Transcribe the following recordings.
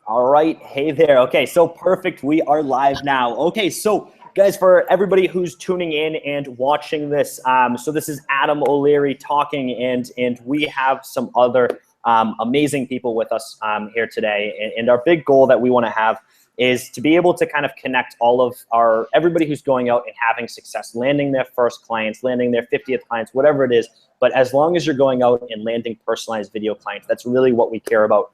All right, hey there. Okay, so perfect. We are live now. Okay, so guys, for everybody who's tuning in and watching this, so this is Adam O'Leary talking, and we have some other amazing people with us here today. And our big goal that we want to have is to be able to kind of connect all of everybody who's going out and having success, landing their first clients, landing their 50th clients, whatever it is. But as long as you're going out and landing personalized video clients, that's really what we care about.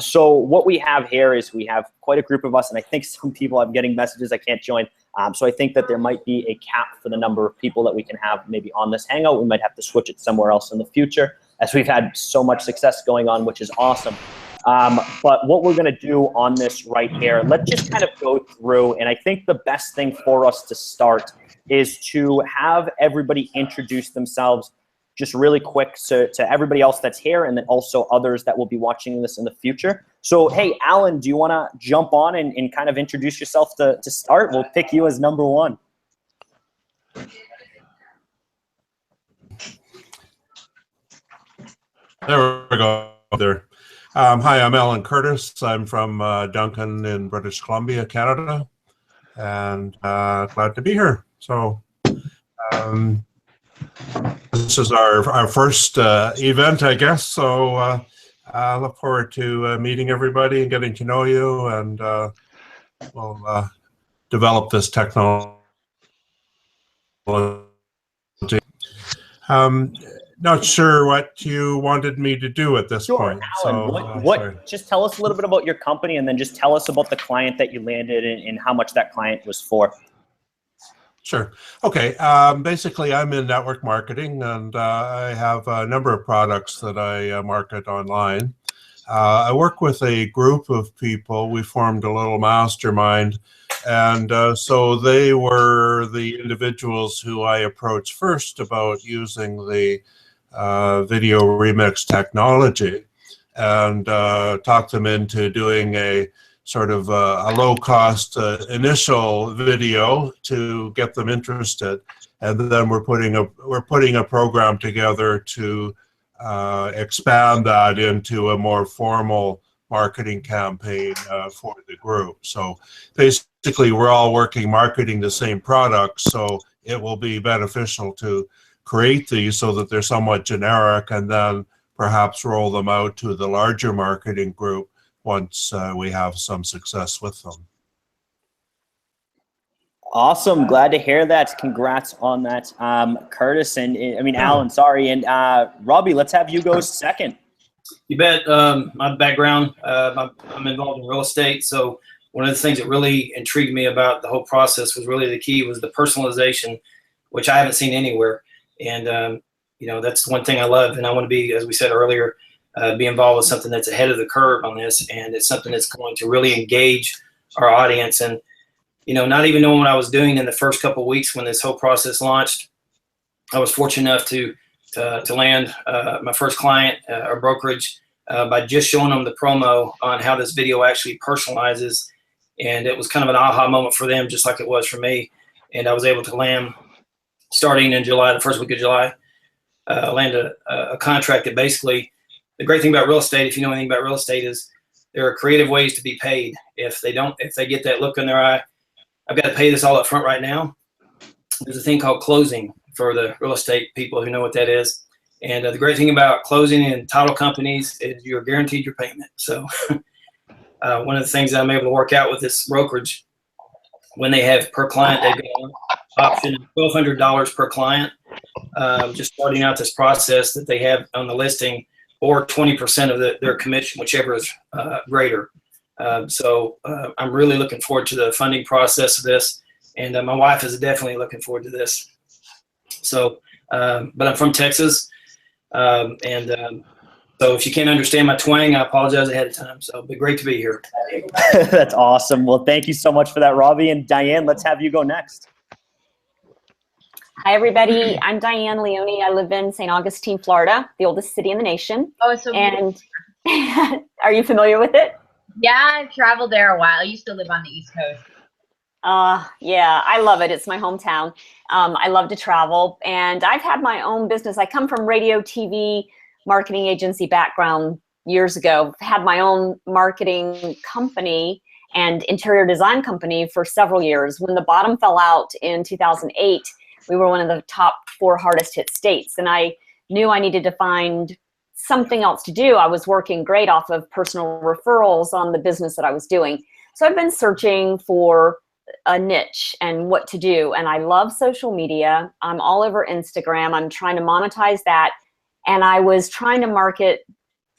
So what we have here is we have quite a group of us, and I think some people, I'm getting messages I can't join. So I think that there might be a cap for the number of people that we can have maybe on this Hangout. We might have to switch it somewhere else in the future, as we've had so much success going on, which is awesome. But what we're going to do on this right here, let's just kind of go through, and I think the best thing for us to start is to have everybody introduce themselves just really quick to everybody else that's here, and then also others that will be watching this in the future. So, hey, Alan, do you want to jump on and kind of introduce yourself to start? We'll pick you as number one. There we go. There. Hi, I'm Alan Curtis. I'm from Duncan in British Columbia, Canada, and glad to be here. So this is our first event, I guess. So I look forward to meeting everybody and getting to know you, and we'll develop this technology. Not sure what you wanted me to do at this point. Alan, so just tell us a little bit about your company, and then just tell us about the client that you landed and how much that client was for. Sure. Okay. Basically, I'm in network marketing, and I have a number of products that I market online. I work with a group of people. We formed a little mastermind, and so they were the individuals who I approached first about using the VideoRemix technology, and talked them into doing a sort of a low-cost initial video to get them interested, and then we're putting a program together to expand that into a more formal marketing campaign for the group. So basically, we're all marketing the same products, so it will be beneficial to create these so that they're somewhat generic, and then perhaps roll them out to the larger marketing group once we have some success with them. Awesome. Glad to hear that. Congrats on that, Curtis, and Alan, sorry. And Robbie, let's have you go second. You bet. My background, I'm involved in real estate. So one of the things that really intrigued me about the whole process was really the key was the personalization, which I haven't seen anywhere. And, you know, that's one thing I love. And I want to be, as we said earlier, be involved with something that's ahead of the curve on this. And it's something that's going to really engage our audience. And, you know, not even knowing what I was doing in the first couple of weeks when this whole process launched, I was fortunate enough to land my first client, or brokerage, by just showing them the promo on how this video actually personalizes. And it was kind of an aha moment for them, just like it was for me. And I was able to land, starting in July, the first week of July, land a contract that basically, the great thing about real estate, if you know anything about real estate, is there are creative ways to be paid. If they get that look in their eye, I've got to pay this all up front right now. There's a thing called closing for the real estate people who know what that is. And the great thing about closing in title companies is you're guaranteed your payment. So one of the things that I'm able to work out with this brokerage, when they have per client, they've got an option $1,200 per client, just starting out this process that they have on the listing, or 20% of their commission, whichever is greater. So I'm really looking forward to the funding process of this, and my wife is definitely looking forward to this. So, but I'm from Texas, so if you can't understand my twang, I apologize ahead of time. So it'll be great to be here. That's awesome. Well, thank you so much for that, Robbie. And Diane, let's have you go next. Hi, everybody. I'm Diane Leone. I live in St. Augustine, Florida, the oldest city in the nation. Oh, so and are you familiar with it? Yeah, I've traveled there a while. I used to live on the East Coast. Yeah, I love it. It's my hometown. I love to travel, and I've had my own business. I come from radio, TV, marketing agency background years ago. Had my own marketing company and interior design company for several years. When the bottom fell out in 2008, we were one of the top 4 hardest hit states. And I knew I needed to find something else to do. I was working great off of personal referrals on the business that I was doing. So I've been searching for a niche and what to do. And I love social media. I'm all over Instagram. I'm trying to monetize that. And I was trying to market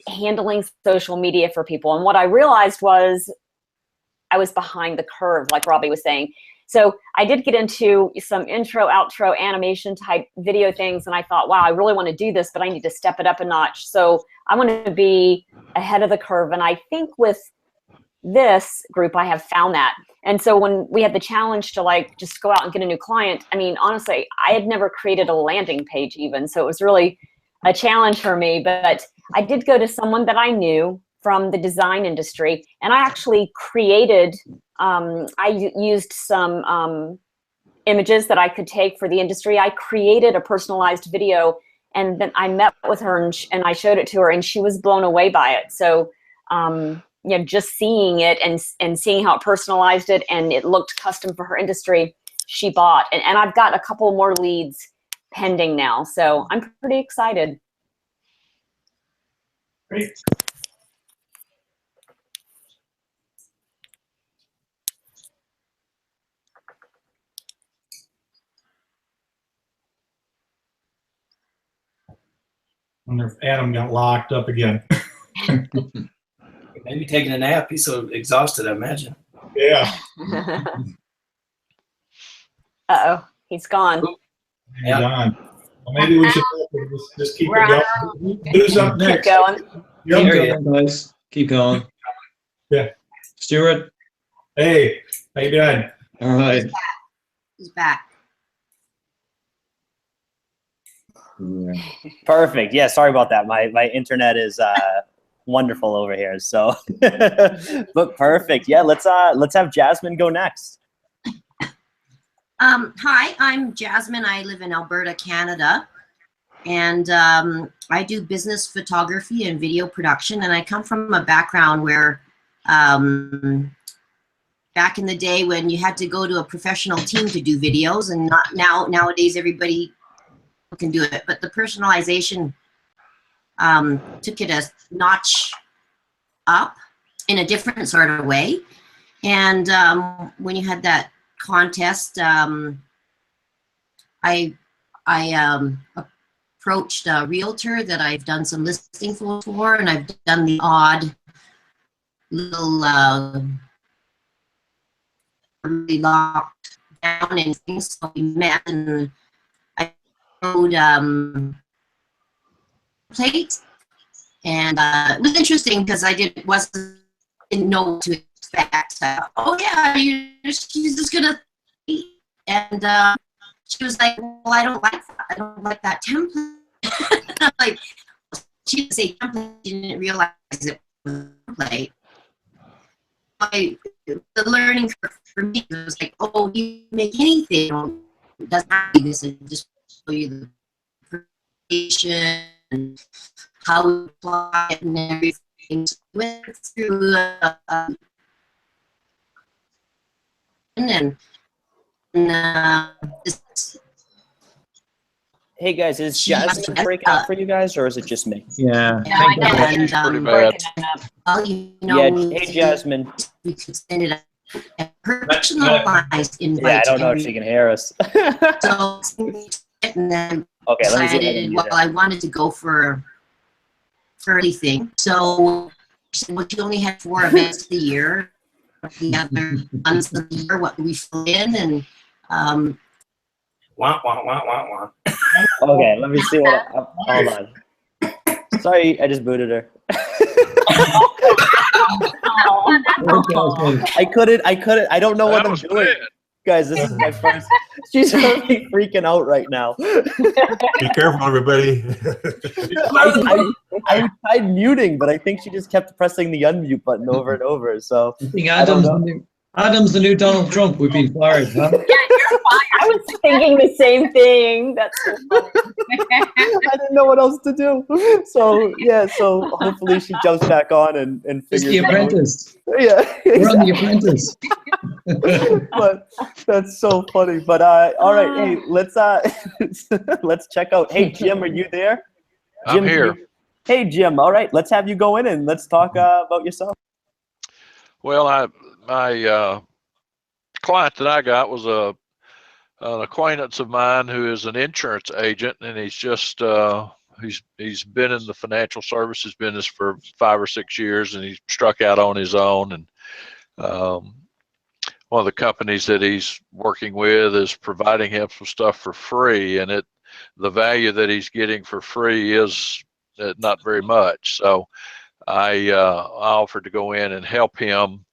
handling social media for people. And what I realized was I was behind the curve, like Robbie was saying. So I did get into some intro, outro, animation type video things. And I thought, wow, I really want to do this, but I need to step it up a notch. So I want to be ahead of the curve. And I think with this group, I have found that. And so when we had the challenge to like just go out and get a new client, I mean, honestly, I had never created a landing page even. So it was really a challenge for me. But I did go to someone that I knew from the design industry, and I actually created, I used some images that I could take for the industry. I created a personalized video, and then I met with her and I showed it to her, and she was blown away by it. So, you know, just seeing it and seeing how it personalized it and it looked custom for her industry, she bought. And I've got a couple more leads pending now. So I'm pretty excited. Great. I wonder if Adam got locked up again. Maybe taking a nap. He's so exhausted, I imagine. Yeah. Uh-oh, he's gone. He's gone. Well, maybe we should just keep it going. Who's up Keep next? going. Yep. Keep going, guys. Keep going. Yeah. Stuart. Hey, how you doing? All right. He's back. Yeah. Perfect. Yeah, sorry about that. My internet is wonderful over here. So, but perfect. Yeah, let's have Jasmine go next. Hi, I'm Jasmine. I live in Alberta, Canada, and I do business photography and video production. And I come from a background where back in the day when you had to go to a professional team to do videos, and not nowadays everybody can do it. But the personalization took it a notch up in a different sort of way. And when you had that contest, I approached a realtor that I've done some listing for, and I've done the odd little really locked down and things. So we met, and I showed plate, and it was interesting because I didn't know what to expect. Oh yeah, she's just gonna eat. And she was like, well, I don't like that template. I'm like, she didn't say template, she didn't realize it was a template. The learning curve for me was like, oh, you make anything, it doesn't have to be this, and just show you the presentation and how we apply it and everything. So we went through Hey guys, is Jasmine breaking up for you guys, or is it just me? Yeah. and pretty bad. well, you know, Yeah. Hey Jasmine. we could send it a personalized invite. Yeah, I don't know if she can hear us. So, and then Okay, let me see. decided, well, I wanted to go for anything. So, she said, well, you only had 4 events of the year. The other months of the year, what we fill in, and Wah, wah, wah, wah, wah. Okay, let me see what. Hold on. Sorry, I just booted her. I couldn't. I don't know what I'm doing. Guys, this is my first. She's really freaking out right now. Be careful, everybody. I tried muting, but I think she just kept pressing the unmute button over and over. So I think Adam's the new Donald Trump. We've been fired, huh? Yeah, I was thinking the same thing. That's so funny. I didn't know what else to do. So yeah, so hopefully she jumps back on and It's figures The it out. Apprentice. Yeah, We're on The exactly. Apprentice. But that's so funny. But all right, hey, let's let's check out. Hey Jim, are you there? I'm here. Hey Jim, all right, let's have you go in and let's talk about yourself. Well, my client that I got was an acquaintance of mine who is an insurance agent, and he's just he's been in the financial services business for 5 or 6 years, and he's struck out on his own. And one of the companies that he's working with is providing him some stuff for free, and the value that he's getting for free is not very much. So I offered to go in and help him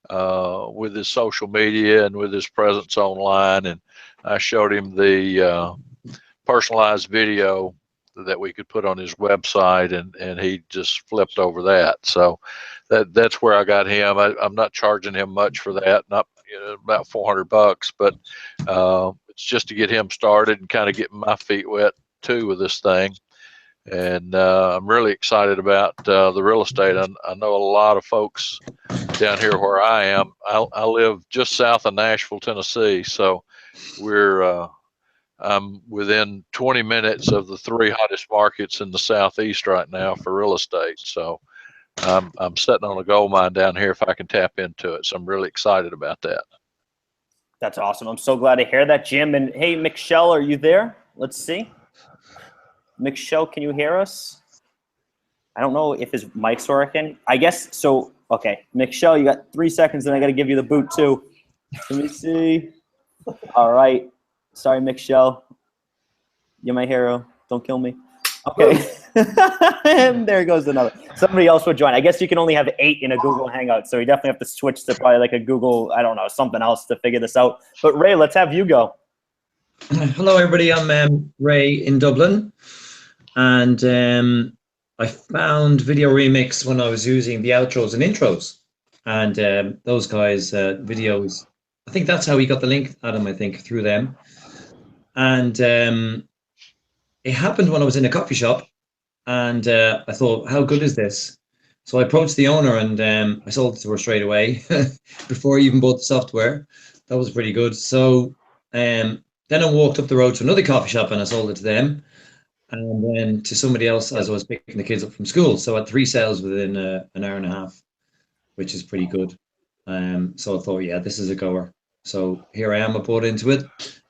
with his social media and with his presence online, and I showed him the personalized video that we could put on his website, and he just flipped over that. So that's where I got him. I'm not charging him much for that, not about $400, but it's just to get him started and kind of get my feet wet too with this thing. And I'm really excited about the real estate. I know a lot of folks down here where I am. I live just south of Nashville, Tennessee, so I'm within 20 minutes of the 3 hottest markets in the Southeast right now for real estate. So I'm sitting on a gold mine down here if I can tap into it. So I'm really excited about that. That's awesome. I'm so glad to hear that, Jim. And hey, Michelle, are you there? Let's see. Michelle, can you hear us? I don't know if his mic's working. I guess so. Okay, Michelle, you got 3 seconds, and I got to give you the boot too. Let me see. All right. Sorry, Michelle. You're my hero. Don't kill me. Okay. And there goes another. Somebody else would join. I guess you can only have 8 in a Google Hangout, so you definitely have to switch to probably like a Google, I don't know, something else to figure this out. But Ray, let's have you go. Hello, everybody. I'm Ray in Dublin, and I found VideoRemix when I was using the outros and intros, and those guys' videos. I think that's how we got the link, Adam. I think through them, and it happened when I was in a coffee shop, and I thought, how good is this? So I approached the owner, and I sold it to her straight away before I even bought the software. That was pretty good. So then I walked up the road to another coffee shop, and I sold it to them, and then to somebody else as I was picking the kids up from school. So I had 3 sales within an hour and a half, which is pretty good. So I thought, yeah, this is a goer. So here I am, I bought into it,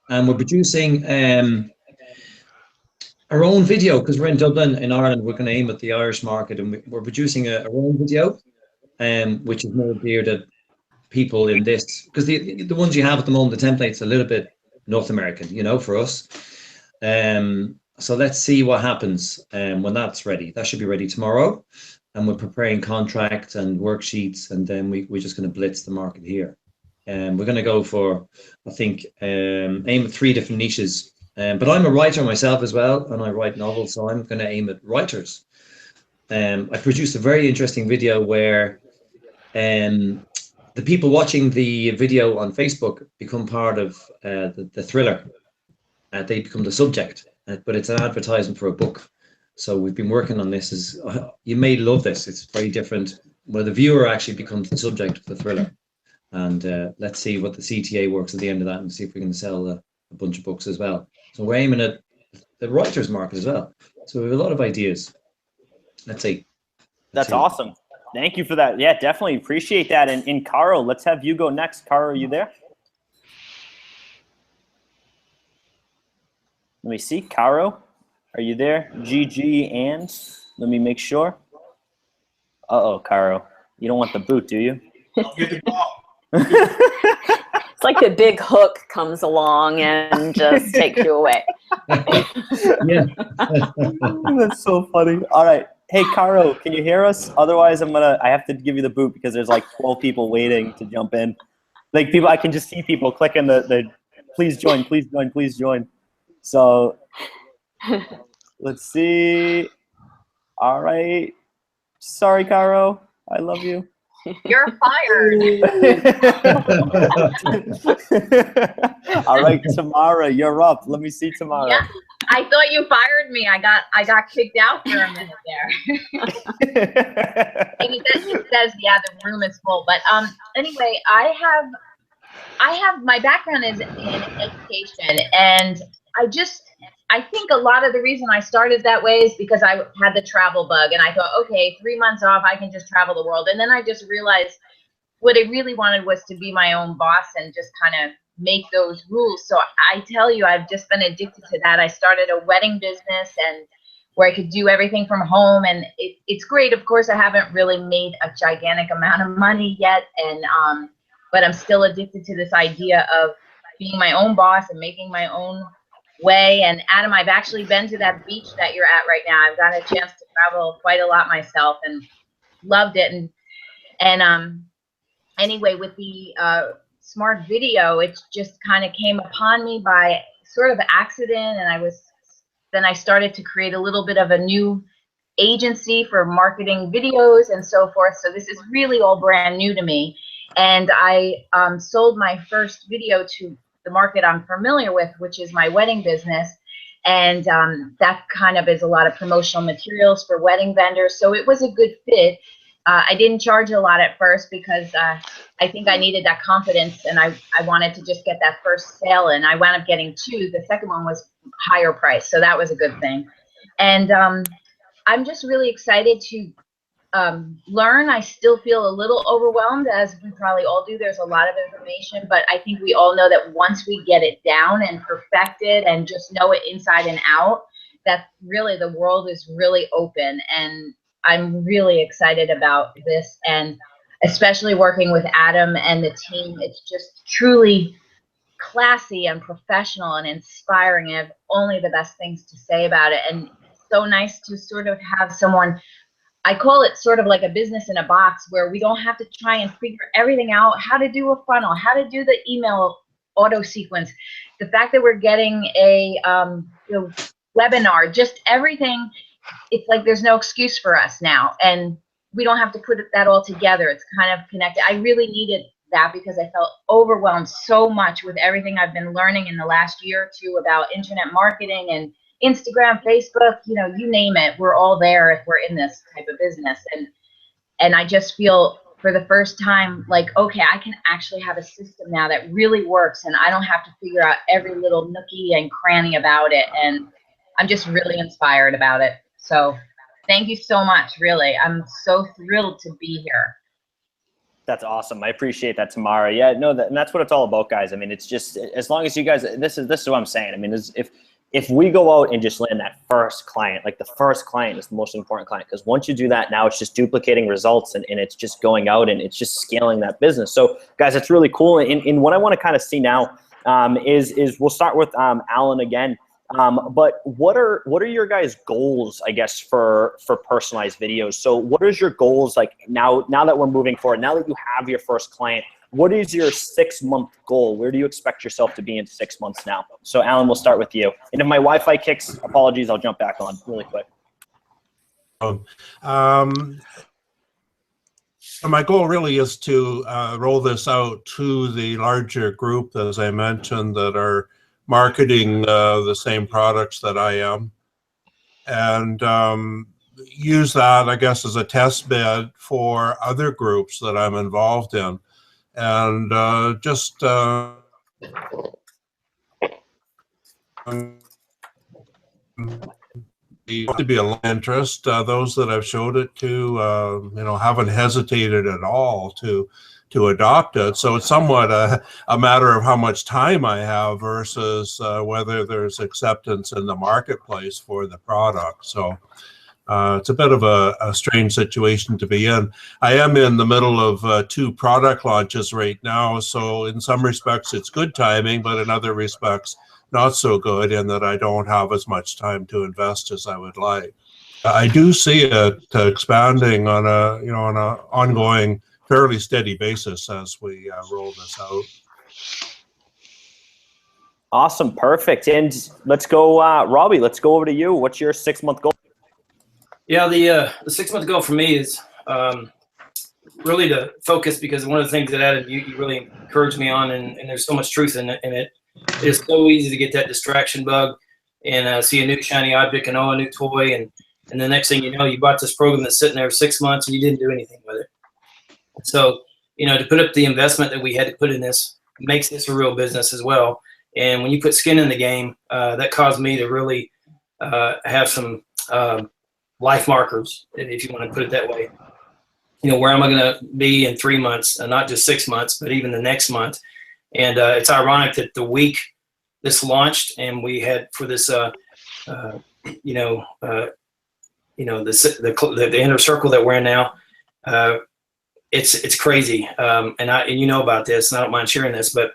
and we're producing our own video because we're in Dublin, in Ireland. We're going to aim at the Irish market, and we're producing our own video, which is more geared at people in this, because the ones you have at the moment, the template's a little bit North American, for us. So let's see what happens when that's ready. That should be ready tomorrow, and we're preparing contracts and worksheets, and then we're just going to blitz the market here. And we're going to go for, I think, aim at 3 different niches. But I'm a writer myself as well, and I write novels, so I'm going to aim at writers. I produced a very interesting video where the people watching the video on Facebook become part of the thriller. They become the subject, but it's an advertisement for a book. So we've been working on this. You may love this. It's very different, where the viewer actually becomes the subject of the thriller. And let's see what the CTA works at the end of that, and see if we can sell a bunch of books as well. So we're aiming at the writers market as well. So we have a lot of ideas. Let's see. That's awesome. Thank you for that. Yeah, definitely appreciate that. And Caro, let's have you go next. Caro, are you there? Let me see. Caro, are you there? GG and let me make sure. Uh-oh, Caro. You don't want the boot, do you? Get the ball. It's like the big hook comes along and just takes you away. Yeah. That's so funny. All right. Hey, Caro, can you hear us? Otherwise, I have to give you the boot because there's like 12 people waiting to jump in. Like people, I can just see people clicking the please join, please join, please join. So let's see. All right. Sorry, Caro. I love you. You're fired. All right, Tamara, you're up. Let me see Tamara. Yeah, I thought you fired me. I got kicked out for a minute there. Maybe it says yeah, the room is full. But anyway, I have my background is in education, and I think a lot of the reason I started that way is because I had the travel bug, and I thought, okay, 3 months off, I can just travel the world. And then I just realized what I really wanted was to be my own boss and just kind of make those rules. So I tell you, I've just been addicted to that. I started a wedding business and where I could do everything from home, and it's great. Of course, I haven't really made a gigantic amount of money yet, and but I'm still addicted to this idea of being my own boss and making my own way. And Adam, I've actually been to that beach that you're at right now. I've got a chance to travel quite a lot myself and loved it. And anyway, with the smart video, it just kind of came upon me by sort of accident, and then I started to create a little bit of a new agency for marketing videos and so forth. So this is really all brand new to me. And I sold my first video to the market I'm familiar with, which is my wedding business. And that kind of is a lot of promotional materials for wedding vendors. So it was a good fit. I didn't charge a lot at first because I think I needed that confidence, and I wanted to just get that first sale in. I wound up getting 2. The second one was higher price, so that was a good thing. And I'm just really excited to learn. I still feel a little overwhelmed, as we probably all do. There's a lot of information, but I think we all know that once we get it down and perfect it and just know it inside and out, that really the world is really open. And I'm really excited about this, and especially working with Adam and the team. It's just truly classy and professional and inspiring. I have only the best things to say about it. And it's so nice to sort of have someone, I call it sort of like a business in a box, where we don't have to try and figure everything out, how to do a funnel, how to do the email auto sequence. The fact that we're getting a webinar, just everything, it's like there's no excuse for us now. And we don't have to put that all together. It's kind of connected. I really needed that because I felt overwhelmed so much with everything I've been learning in the last year or two about internet marketing and Instagram, Facebook, you name it. We're all there if we're in this type of business. And I just feel for the first time like, okay, I can actually have a system now that really works, and I don't have to figure out every little nookie and cranny about it. And I'm just really inspired about it. So thank you so much, really. I'm so thrilled to be here. That's awesome. I appreciate that, Tamara. Yeah, no, and that's what it's all about, guys. I mean, it's just, as long as you guys, this is what I'm saying. I mean, if we go out and just land that first client, like the first client is the most important client, because once you do that, now it's just duplicating results, and it's just going out and it's just scaling that business. So guys, it's really cool. And what I want to kind of see now is we'll start with Alan again. But what are your guys' goals, I guess, for personalized videos? So what is your goals like now that we're moving forward, now that you have your first client? What is your 6-month goal? Where do you expect yourself to be in 6 months now? So Alan, we'll start with you. And if my Wi-Fi kicks, apologies, I'll jump back on really quick. My goal really is to roll this out to the larger group, as I mentioned, that are marketing the same products that I am, and use that, I guess, as a test bed for other groups that I'm involved in. And just to be a low interest. Those that I've showed it to, haven't hesitated at all to adopt it. So it's somewhat a matter of how much time I have versus whether there's acceptance in the marketplace for the product. So it's a bit of a strange situation to be in. I am in the middle of 2 product launches right now. So in some respects, it's good timing, but in other respects, not so good, in that I don't have as much time to invest as I would like. I do see it expanding on an ongoing, fairly steady basis as we roll this out. Awesome, perfect. And let's go, Robbie, let's go over to you. What's your 6-month goal? Yeah, the 6-month goal for me is really to focus, because one of the things that Adam, you really encouraged me on, and there's so much truth in it. It is so easy to get that distraction bug and see a new shiny object and a new toy, and the next thing you know, you bought this program that's sitting there 6 months and you didn't do anything with it. So, you know, to put up the investment that we had to put in this makes this a real business as well. And when you put skin in the game, that caused me to really have some life markers, if you want to put it that way. You know, where am I going to be in 3 months, and not just 6 months, but even the next month. And it's ironic that the week this launched, and we had for this, the inner circle that we're in now, it's crazy. And you know about this, and I don't mind sharing this, but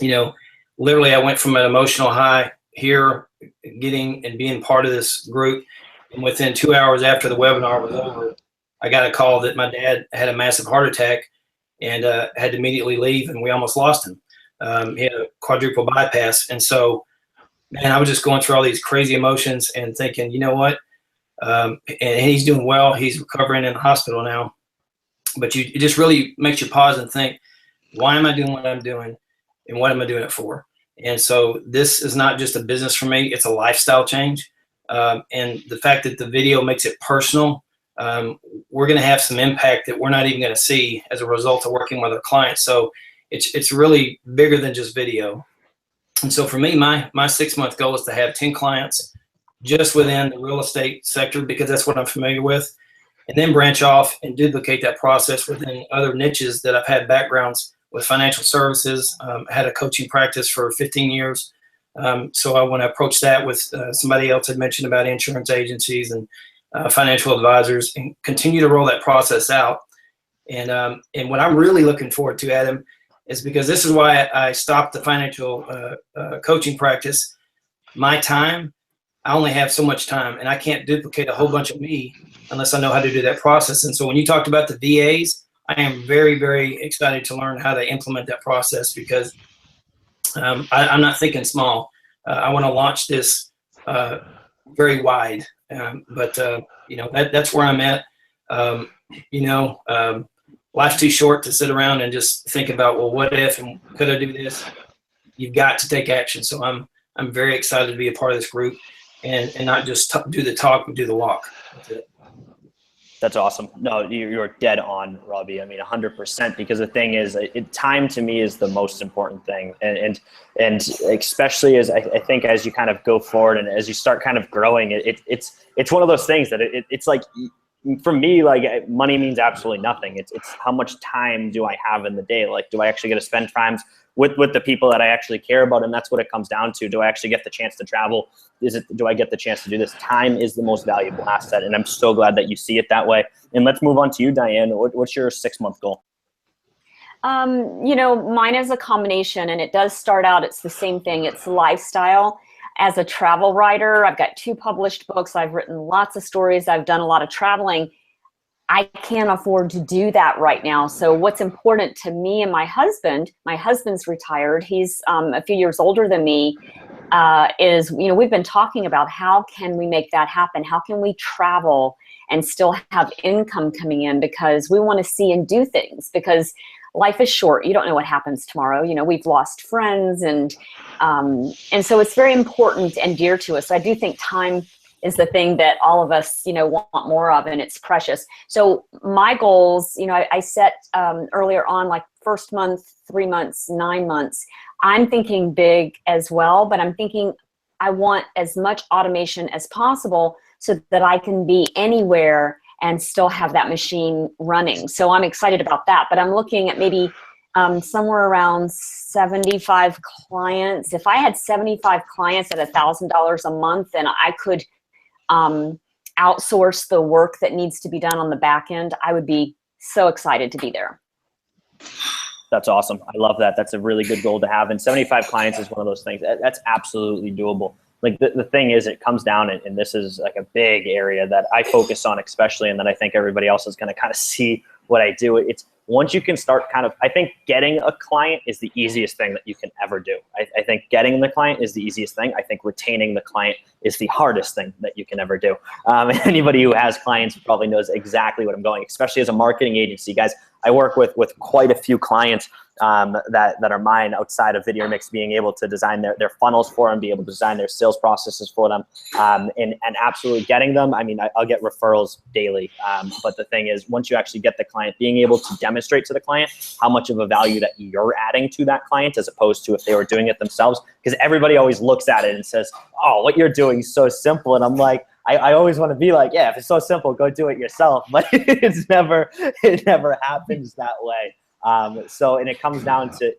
you know, literally I went from an emotional high here, getting and being part of this group, and within 2 hours after the webinar was over, I got a call that my dad had a massive heart attack and had to immediately leave, and we almost lost him. He had a quadruple bypass. And so, man, I was just going through all these crazy emotions and thinking, you know what? And he's doing well. He's recovering in the hospital now. But it just really makes you pause and think, why am I doing what I'm doing, and what am I doing it for? And so this is not just a business for me. It's a lifestyle change. And the fact that the video makes it personal, we're going to have some impact that we're not even going to see as a result of working with our clients. So it's really bigger than just video. And so for me, my 6-month goal is to have 10 clients just within the real estate sector, because that's what I'm familiar with, and then branch off and duplicate that process within other niches that I've had backgrounds with. Financial services, had a coaching practice for 15 years. So I want to approach that with somebody else had mentioned about insurance agencies and financial advisors, and continue to roll that process out. And what I'm really looking forward to, Adam, is because this is why I stopped the financial coaching practice. My time, I only have so much time, and I can't duplicate a whole bunch of me unless I know how to do that process. And so when you talked about the VAs, I am very, very excited to learn how to implement that process, because I'm not thinking small. I want to launch this very wide. But you know, that's where I'm at. You know, life's too short to sit around and just think about, well, what if, and could I do this? You've got to take action. So I'm very excited to be a part of this group, and not just do the talk, but do the walk. That's it. That's awesome. No, you're dead on, Robbie. I mean, 100%, because the thing is, time to me is the most important thing. And especially as I think as you kind of go forward and as you start kind of growing, it's one of those things that it's like, for me, like, money means absolutely nothing. It's how much time do I have in the day? Like, do I actually get to spend time with the people that I actually care about? And that's what it comes down to. Do I actually get the chance to travel? Do I get the chance to do this? Time is the most valuable asset. And I'm so glad that you see it that way. And let's move on to you, Diane. What's your 6-month goal? You know, mine is a combination, and it does start out, it's the same thing. It's lifestyle. As a travel writer, I've got 2 published books. I've written lots of stories. I've done a lot of traveling. I can't afford to do that right now. So what's important to me and my husband's retired. He's a few years older than me, is, you know, we've been talking about how can we make that happen? How can we travel and still have income coming in? Because we want to see and do things, because life is short. You don't know what happens tomorrow. You know, we've lost friends, and so it's very important and dear to us. So I do think time is the thing that all of us, you know, want more of, and it's precious. So my goals, you know, I set earlier on, like, first month, 3 months, 9 months. I'm thinking big as well, but I'm thinking I want as much automation as possible so that I can be anywhere and still have that machine running. So I'm excited about that, but I'm looking at maybe somewhere around 75 clients. If I had 75 clients at $1,000 a month, and I could outsource the work that needs to be done on the back end, I would be so excited to be there. That's awesome. I love that. That's a really good goal to have. And 75 clients is one of those things that's absolutely doable. Like, the thing is, it comes down, and this is like a big area that I focus on especially, and that I think everybody else is going to kind of see what I do. It's once you can start kind of, I think getting a client is the easiest thing that you can ever do. I think getting the client is the easiest thing. I think retaining the client is the hardest thing that you can ever do. Anybody who has clients probably knows exactly what I'm going, especially as a marketing agency. Guys, I work with quite a few clients that are mine outside of VideoRemix, being able to design their funnels for them, be able to design their sales processes for them, and absolutely getting them. I mean, I'll get referrals daily, but the thing is, once you actually get the client, being able to demonstrate to the client how much of a value that you're adding to that client, as opposed to if they were doing it themselves, because everybody always looks at it and says, oh, what you're doing is so simple. And I'm like, I always want to be like, yeah, if it's so simple, go do it yourself. But it never happens that way. And it comes down to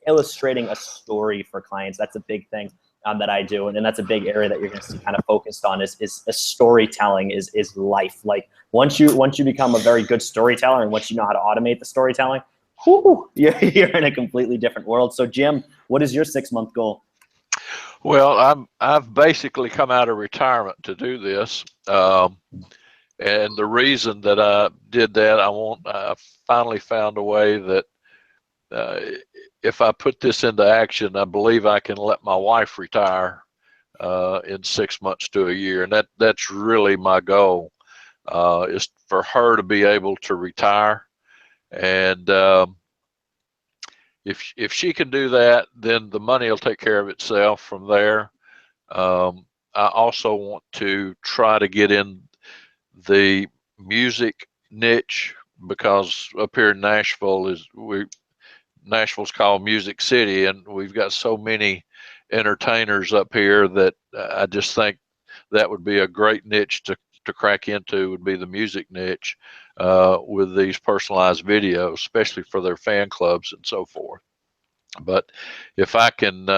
illustrating a story for clients. That's a big thing that I do. And that's a big area that you're going to see kind of focused on is storytelling is life. Like once you become a very good storyteller, and once you know how to automate the storytelling, whoo, you're in a completely different world. So Jim, what is your 6-month goal? Well, I've basically come out of retirement to do this, and the reason that I did that, I finally found a way that if I put this into action, I believe I can let my wife retire in 6 months to a year, and that's really my goal, is for her to be able to retire, and if she can do that, then the money will take care of itself from there. I also want to try to get in the music niche, because up here in Nashville Nashville's called Music City, and we've got so many entertainers up here that I just think that would be a great niche to crack into, would be the music niche, with these personalized videos, especially for their fan clubs and so forth. But if I can,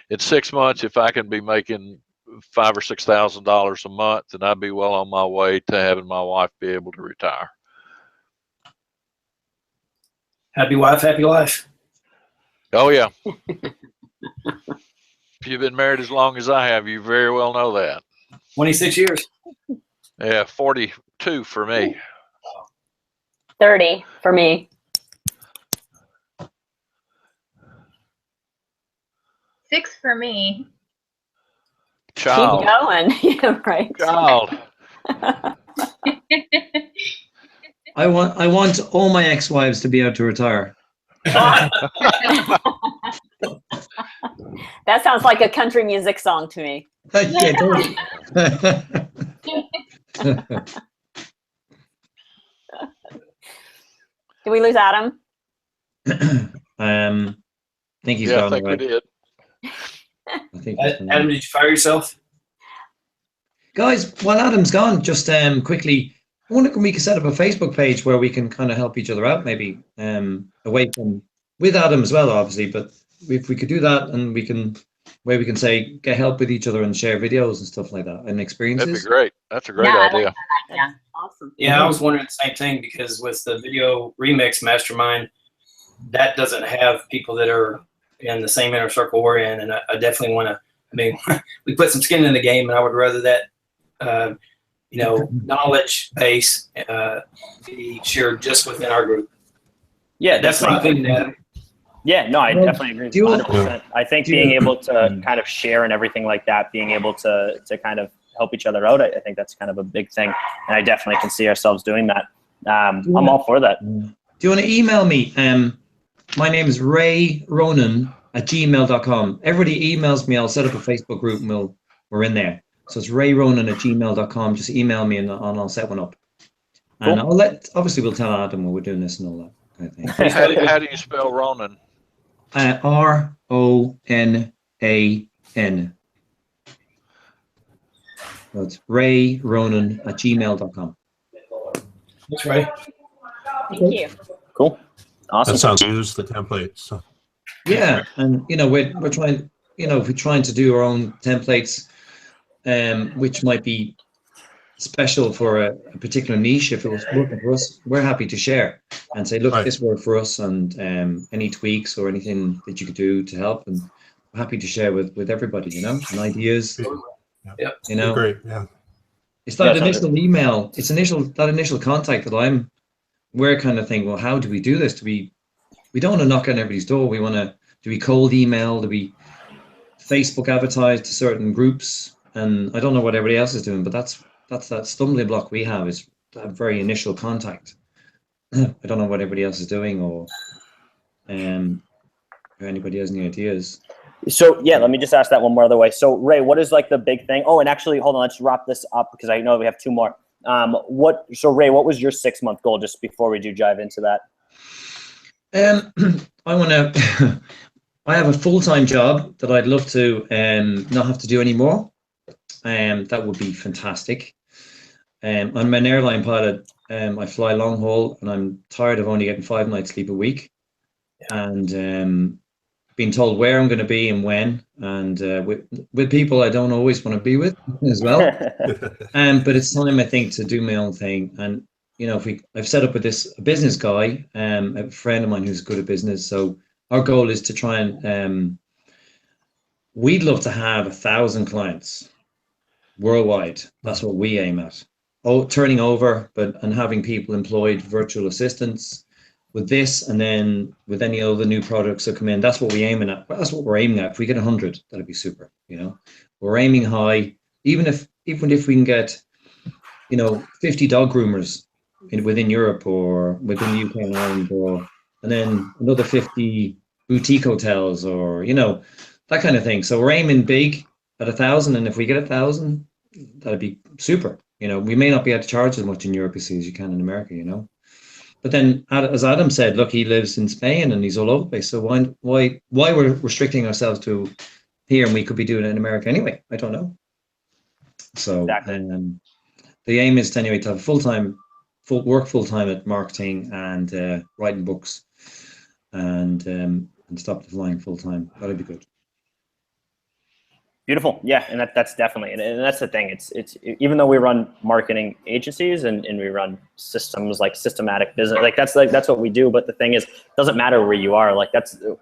in 6 months, if I can be making $5,000 or $6,000 a month, then I'd be well on my way to having my wife be able to retire. Happy wife, happy life. Oh yeah. If you've been married as long as I have, you very well know that. 26 years. Yeah, 42 for me. 30 for me. 6 for me. Child. Keep going. Yeah, right. Child. I want all my ex-wives to be able to retire. That sounds like a country music song to me. Yeah, totally. Did we lose Adam? I think he's Yeah, gone. I think right. we did. I think he's gone. Adam, did you fire yourself? Guys, while Adam's gone, just quickly, I wonder if we can set up a Facebook page where we can kind of help each other out, maybe away from with Adam as well, obviously. But if we could do that, and we can say get help with each other and share videos and stuff like that and experiences. That'd be great. That's a great Yeah, I idea. like that idea. Awesome. Yeah, I was wondering the same thing, because with the VideoRemix Mastermind, that doesn't have people that are in the same inner circle we're in, and I definitely want to. I mean, we put some skin in the game, and I would rather that knowledge base be shared just within our group. Yeah, That's my definitely. opinion, Adam. Yeah, no, I definitely agree with you 100%. I think being able to Mm-hmm. kind of share and everything like that, being able to kind of help each other out, I think that's kind of a big thing. And I definitely can see ourselves doing that. I'm all for that. Do you want to email me? My name is rayronan@gmail.com. Everybody emails me. I'll set up a Facebook group and we're in there. So it's rayronan@gmail.com. Just email me and I'll set one up. And Cool. obviously we'll tell Adam when we're doing this and all that kind of thing. How do you spell Ronan? RONAN. So it's rayronan@gmail.com. That's right. Thank you. Cool. Awesome. That sounds use the template. So. Yeah, and we're trying, if we're trying to do our own templates, which might be special for a particular niche. If it was working for us, we're happy to share and say, look, this worked for us, and any tweaks or anything that you could do to help, and we're happy to share with everybody, and ideas. Yep. Great. Yeah. It's that initial email. It's that initial contact that I'm we're kind of thinking, well, how do we do this? We don't want to knock on everybody's door. We want to, do we cold email? Do we Facebook advertise to certain groups? And I don't know what everybody else is doing, but that's that stumbling block we have, is that very initial contact. I don't know what everybody else is doing, or if anybody has any ideas. So yeah, let me just ask that one more other way. So Ray, what is like the big thing? Oh, and actually, hold on, let's wrap this up because I know we have two more. So Ray, what was your 6-month goal, just before we do dive into that? I want to, I have a full-time job that I'd love to not have to do anymore. That would be fantastic. I'm an airline pilot. I fly long haul, and I'm tired of only getting 5 nights sleep a week, and being told where I'm going to be and when, and with people I don't always want to be with as well. But it's time, I think, to do my own thing. And you know, I've set up with a business guy, a friend of mine who's good at business. So our goal is to try and we'd love to have 1,000 clients worldwide. That's what we aim at. Oh, turning over, and having people employed, virtual assistants with this, and then with any other new products that come in. That's what we're aiming at. That's what we're aiming at. If we get 100, that'd be super. You know, we're aiming high. Even if we can get, 50 dog groomers within Europe or within the UK and Ireland, and then another 50 boutique hotels, or that kind of thing. So we're aiming big at 1,000, and if we get 1,000, that'd be super. We may not be able to charge as much in Europe, as you can in America. But then, as Adam said, look, he lives in Spain and he's all over the place. So why we're restricting ourselves to here, and we could be doing it in America anyway? I don't know. So exactly. The aim is to have full time at marketing and writing books, and stop the flying full time. That'd be good. Beautiful. Yeah, and that's definitely, and that's the thing. It's even though we run marketing agencies and we run systems like systematic business, that's what we do. But the thing is, it doesn't matter where you are.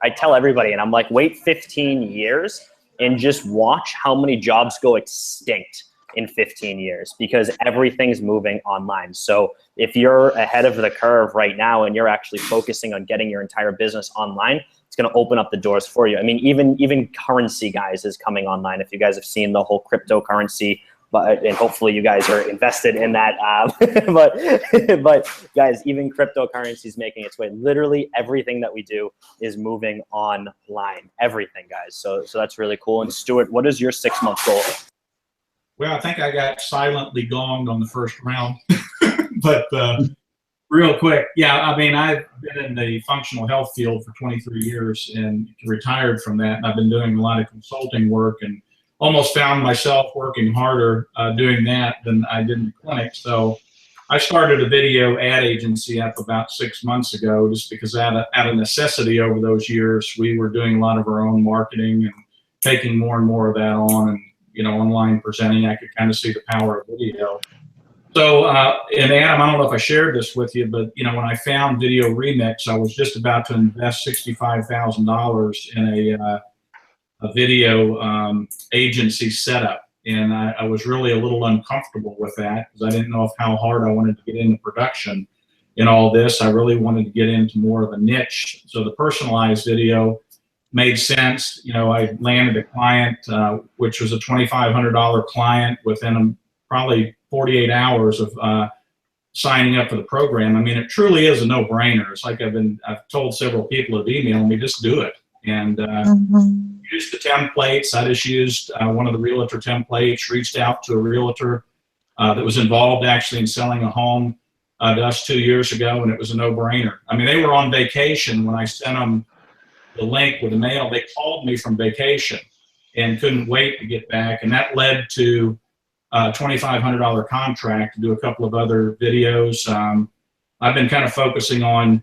I tell everybody, and I'm like, wait 15 years and just watch how many jobs go extinct in 15 years, because everything's moving online. So if you're ahead of the curve right now and you're actually focusing on getting your entire business online, it's going to open up the doors for you. I mean, even currency, guys, is coming online. If you guys have seen the whole cryptocurrency, and hopefully you guys are invested in that. But guys, even cryptocurrency is making its way. Literally everything that we do is moving online. Everything, guys. So that's really cool. And Stuart, what is your 6-month goal? Well, I think I got silently gonged on the first round, but real quick, yeah, I mean, I've been in the functional health field for 23 years and retired from that, and I've been doing a lot of consulting work, and almost found myself working harder doing that than I did in the clinic. So I started a video ad agency up about 6 months ago, just because out of necessity over those years, we were doing a lot of our own marketing and taking more and more of that on, and online presenting, I could kind of see the power of video. So, and Adam, I don't know if I shared this with you, but when I found VideoRemix, I was just about to invest $65,000 in a video agency setup, and I was really a little uncomfortable with that because I didn't know how hard I wanted to get into production in all this. I really wanted to get into more of a niche. So the personalized video made sense. I landed a client, which was a $2,500 client within probably 48 hours of signing up for the program. I mean, it truly is a no-brainer. It's like I've told several people that have emailed me, just do it. And use the templates. I just used one of the realtor templates, reached out to a realtor that was involved actually in selling a home to us 2 years ago, and it was a no-brainer. I mean, they were on vacation when I sent them the link with the mail. They called me from vacation and couldn't wait to get back, and that led to a $2,500 contract to do a couple of other videos. I've been kind of focusing on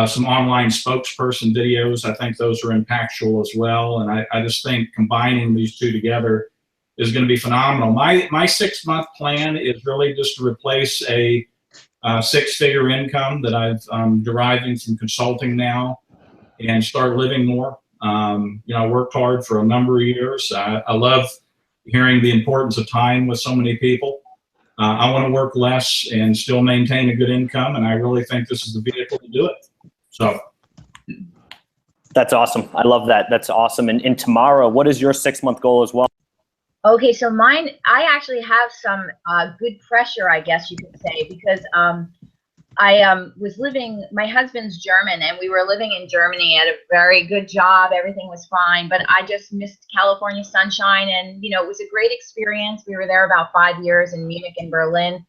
some online spokesperson videos. I think those are impactful as well, and I just think combining these two together is going to be phenomenal. My 6-month plan is really just to replace a 6-figure income that I'm deriving from consulting now, and start living more. I worked hard for a number of years. I love hearing the importance of time with so many people. I want to work less and still maintain a good income, and I really think this is the vehicle to do it. So. That's awesome. I love that. That's awesome. And Tamara, what is your 6-month goal as well? Okay, so mine, I actually have some good pressure, I guess you could say, because I was living, my husband's German, and we were living in Germany at a very good job. Everything was fine, but I just missed California sunshine, and, you know, it was a great experience. We were there about 5 years in Munich and Berlin,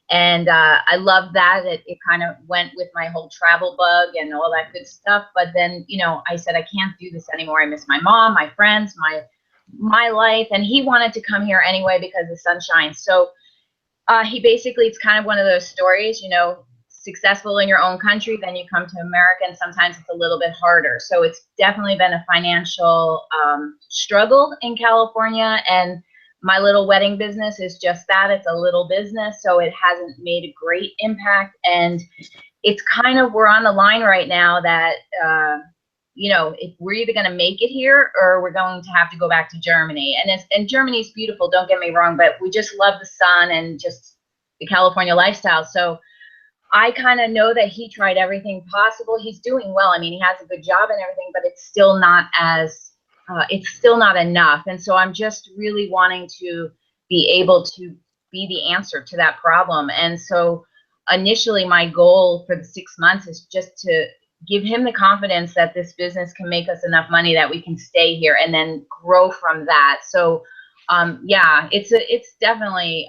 and I loved that. It kind of went with my whole travel bug and all that good stuff. But then, you know, I said, I can't do this anymore. I miss my mom, my friends, my life, and he wanted to come here anyway because of the sunshine. So he basically, it's kind of one of those stories, you know, successful in your own country, then you come to America, and sometimes it's a little bit harder. So it's definitely been a financial struggle in California, and my little wedding business is just that. It's a little business, so it hasn't made a great impact, and it's kind of, we're on the line right now that you know, if we're either going to make it here or we're going to have to go back to Germany. And Germany's beautiful, don't get me wrong, but we just love the sun and just the California lifestyle. So I kind of know that he tried everything possible. He's doing well. I mean, he has a good job and everything, but it's still not as, it's still not enough. And so I'm just really wanting to be able to be the answer to that problem. And so initially my goal for the 6 months is just to give him the confidence that this business can make us enough money that we can stay here and then grow from that. So yeah, it's definitely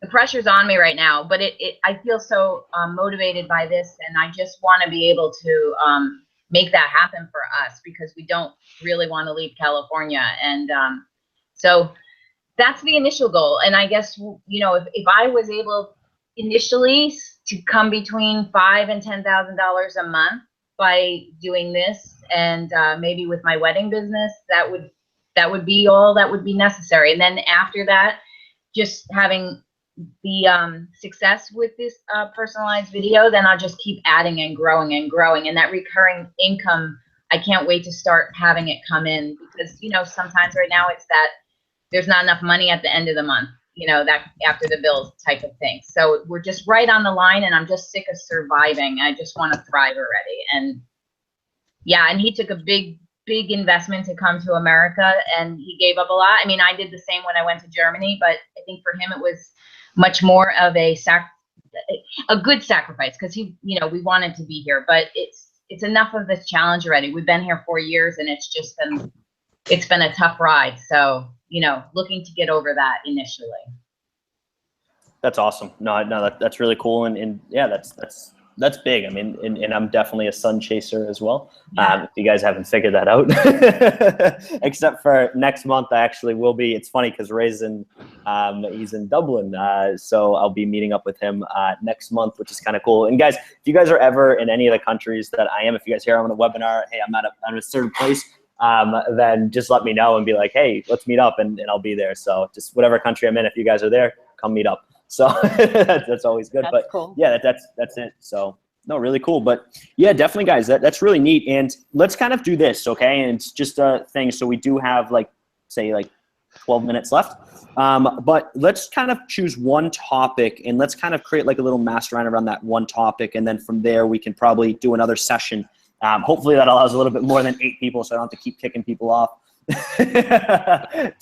the pressure's on me right now, but I feel so motivated by this, and I just want to be able to make that happen for us, because we don't really want to leave California. And so that's the initial goal. And I guess, you know, if I was able initially to come between $5,000 and $10,000 a month by doing this, and maybe with my wedding business, that would be all that would be necessary. And then after that, just having the success with this personalized video, then I'll just keep adding and growing and growing. And that recurring income, I can't wait to start having it come in, because, you know, sometimes right now it's that there's not enough money at the end of the month, you know, that after the bills type of thing. So we're just right on the line, and I'm just sick of surviving. I just want to thrive already. And yeah, and he took a big investment to come to America, and he gave up a lot. I mean, I did the same when I went to Germany, but I think for him it was much more of a good sacrifice, because he, you know, we wanted to be here, but it's enough of this challenge already. We've been here 4 years, and it's been a tough ride. So, you know, looking to get over that initially. That's awesome. No, that's really cool. And yeah, that's big. I mean, and I'm definitely a sun chaser as well. If you guys haven't figured that out, except for next month, I actually will be. It's funny because Ray's he's in Dublin, so I'll be meeting up with him next month, which is kind of cool. And guys, if you guys are ever in any of the countries that I am, if you guys hear I'm on a webinar, hey, I'm at a certain place, then just let me know and be like, hey, let's meet up, and I'll be there. So just whatever country I'm in, if you guys are there, come meet up. So that's always good. That's cool. Yeah, that's it. So no, really cool. But yeah, definitely, guys, that's really neat. And let's kind of do this, okay? And it's just a thing. So we do have say 12 minutes left. But let's kind of choose one topic, and let's kind of create like a little mastermind around that one topic. And then from there, we can probably do another session. Hopefully that allows a little bit more than 8 people, so I don't have to keep kicking people off to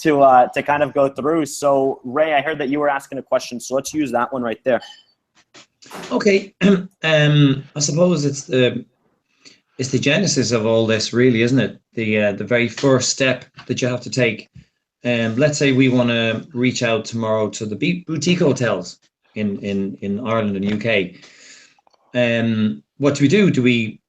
kind of go through. So Ray, I heard that you were asking a question, so let's use that one right there. Okay. I suppose it's the genesis of all this, really, isn't it? The very first step that you have to take. Let's say we want to reach out tomorrow to the boutique hotels in Ireland and UK. What do we do? Do we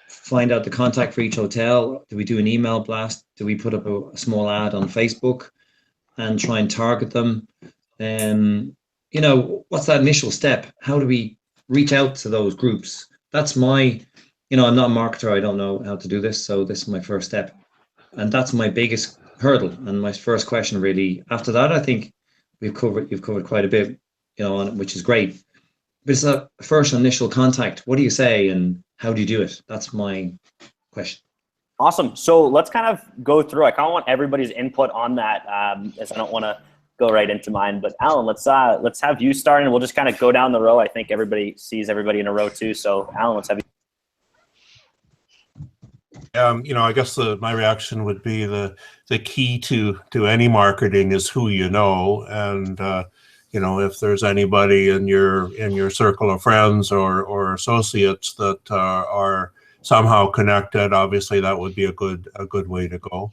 find out the contact for each hotel? Do we do an email blast? Do we put up a small ad on Facebook and try and target them? You know, what's that initial step? How do we reach out to those groups? That's my, you know, I'm not a marketer. I don't know how to do this. So this is my first step. And that's my biggest hurdle. And my first question really, after that, I think you've covered quite a bit, you know, on it, which is great. But it's that first initial contact. What do you say and how do you do it? That's my question. Awesome. So let's kind of go through. I kind of want everybody's input on that, as I don't want to go right into mine. But Alan, let's have you start, and we'll just kind of go down the row. I think everybody sees everybody in a row too. So Alan, let's have you. You know, I guess my reaction would be the key to any marketing is who you know, and you know, if there's anybody in your circle of friends or associates that are somehow connected, obviously that would be a good way to go.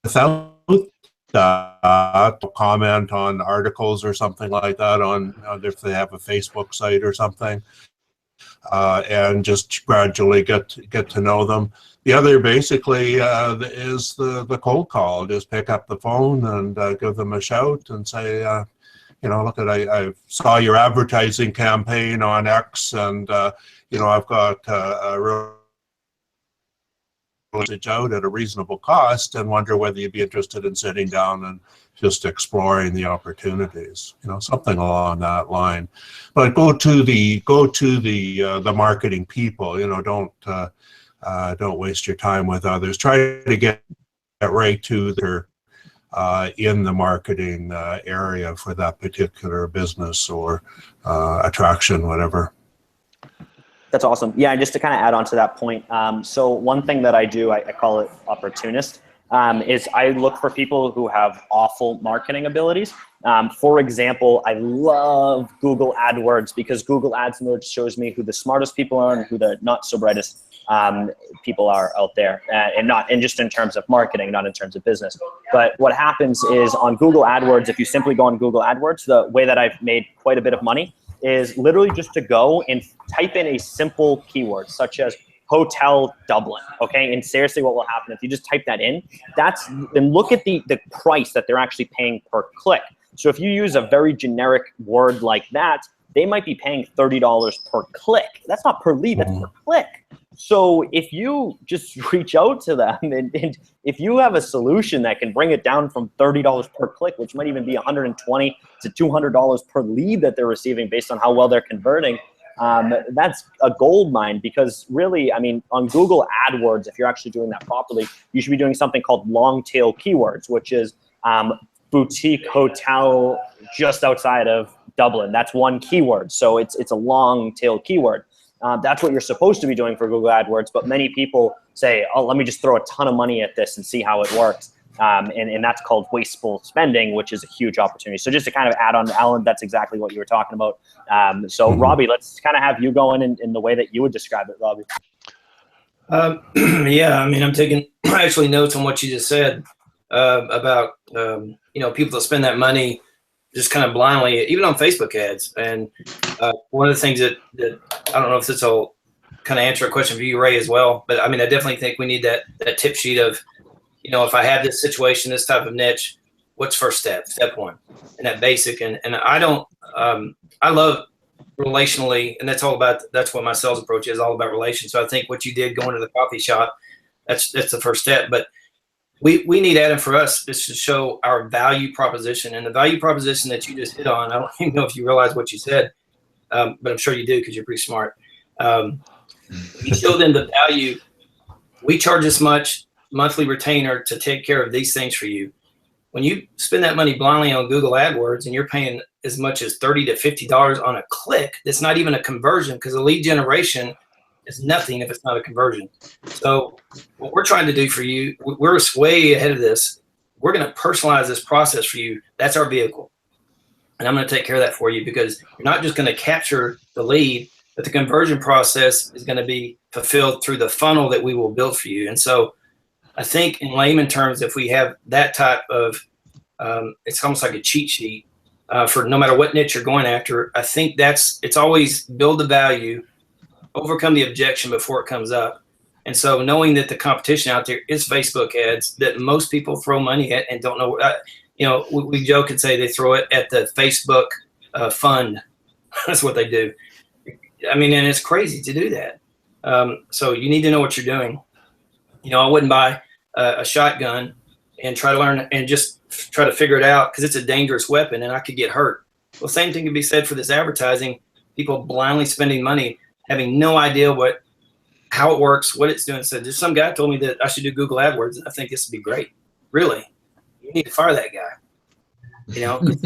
Without that, comment on articles or something like that on if they have a Facebook site or something, and just gradually get to know them. The other basically is the cold call. Just pick up the phone and give them a shout and say, you know, look, I saw your advertising campaign on X, and you know, I've got a real out at a reasonable cost, and wonder whether you'd be interested in sitting down and just exploring the opportunities, you know, something along that line. But go to the marketing people, you know, don't waste your time with others. Try to get right to their in the marketing area for that particular business or attraction, whatever. That's awesome. Yeah, just to kind of add on to that point. So one thing that I do, I call it opportunist, is I look for people who have awful marketing abilities. For example, I love Google AdWords because Google AdWords shows me who the smartest people are and who the not so brightest people are out there, and just in terms of marketing, not in terms of business. But what happens is on Google AdWords, if you simply go on Google AdWords, the way that I've made quite a bit of money is literally just to go and type in a simple keyword such as Hotel Dublin, okay? And seriously, what will happen if you just type that in, then look at the price that they're actually paying per click. So if you use a very generic word like that, they might be paying $30 per click. That's not per lead, that's per click. So if you just reach out to them and if you have a solution that can bring it down from $30 per click, which might even be $120 to $200 per lead that they're receiving based on how well they're converting, that's a gold mine. Because really, I mean, on Google AdWords, if you're actually doing that properly, you should be doing something called long tail keywords, which is boutique hotel just outside of Dublin. That's one keyword. So it's a long tail keyword. That's what you're supposed to be doing for Google AdWords, but many people say, oh, let me just throw a ton of money at this and see how it works. And that's called wasteful spending, which is a huge opportunity. So just to kind of add on to Alan, that's exactly what you were talking about. So Robbie, let's kind of have you go in the way that you would describe it, Robbie. Yeah, I mean, I'm taking actually notes on what you just said about, you know, people that spend that money just kind of blindly, even on Facebook ads. And one of the things that I don't know if this will kind of answer a question for you, Ray, as well. But I mean, I definitely think we need that tip sheet of, you know, if I have this situation, this type of niche, what's first step? Step one, and that basic. And I don't, I love relationally, and that's what my sales approach is, all about relations. So I think what you did going to the coffee shop, that's the first step. But we need, Adam, for us is to show our value proposition, and the value proposition that you just hit on. I don't even know if you realize what you said, but I'm sure you do because you're pretty smart. You show them the value. We charge this much monthly retainer to take care of these things for you. When you spend that money blindly on Google AdWords and you're paying as much as $30 to $50 on a click, that's not even a conversion, because a lead generation is nothing if it's not a conversion. So what we're trying to do for you, we're way ahead of this. We're going to personalize this process for you. That's our vehicle. And I'm going to take care of that for you, because you're not just going to capture the lead, but the conversion process is going to be fulfilled through the funnel that we will build for you. And so I think in layman terms, if we have that type of, it's almost like a cheat sheet for no matter what niche you're going after. I think it's always build the value, overcome the objection before it comes up. And so knowing that the competition out there is Facebook ads that most people throw money at and don't know, you know, we joke and say they throw it at the Facebook fund. That's what they do. I mean, and it's crazy to do that. So you need to know what you're doing. You know, I wouldn't buy a shotgun and try to learn and just try to figure it out, because it's a dangerous weapon and I could get hurt. Well, same thing can be said for this advertising. People blindly spending money, having no idea what how it works, what it's doing. So just some guy told me that I should do Google AdWords, and I think this would be great. Really, you need to fire that guy. You know, 'cause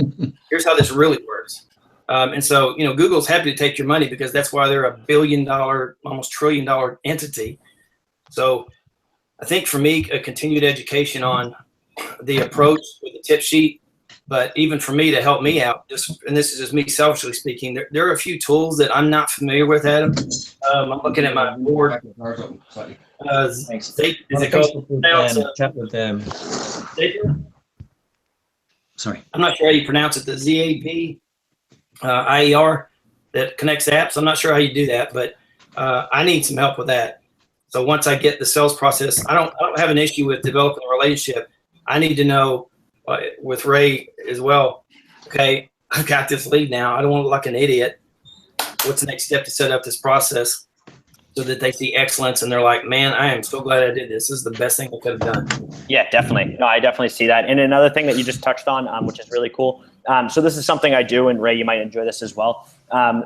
here's how this really works. And so, you know, Google's happy to take your money because that's why they're $1 billion, almost $1 trillion entity. So I think for me, a continued education on the approach with the tip sheet, but even for me to help me out, just, and this is just me selfishly speaking, there are a few tools that I'm not familiar with, Adam. I'm looking at my board. Is it called? Chat with them. Sorry. I'm not sure how you pronounce it, the ZAP IER that connects apps. I'm not sure how you do that, but I need some help with that. So once I get the sales process, I don't have an issue with developing a relationship. I need to know with Ray as well. Okay, I've got this lead now. I don't want to look like an idiot. What's the next step to set up this process so that they see excellence and they're like, man, I am so glad I did this. This is the best thing I could have done. Yeah, definitely. No, I definitely see that. And another thing that you just touched on, which is really cool. So this is something I do, and Ray, you might enjoy this as well.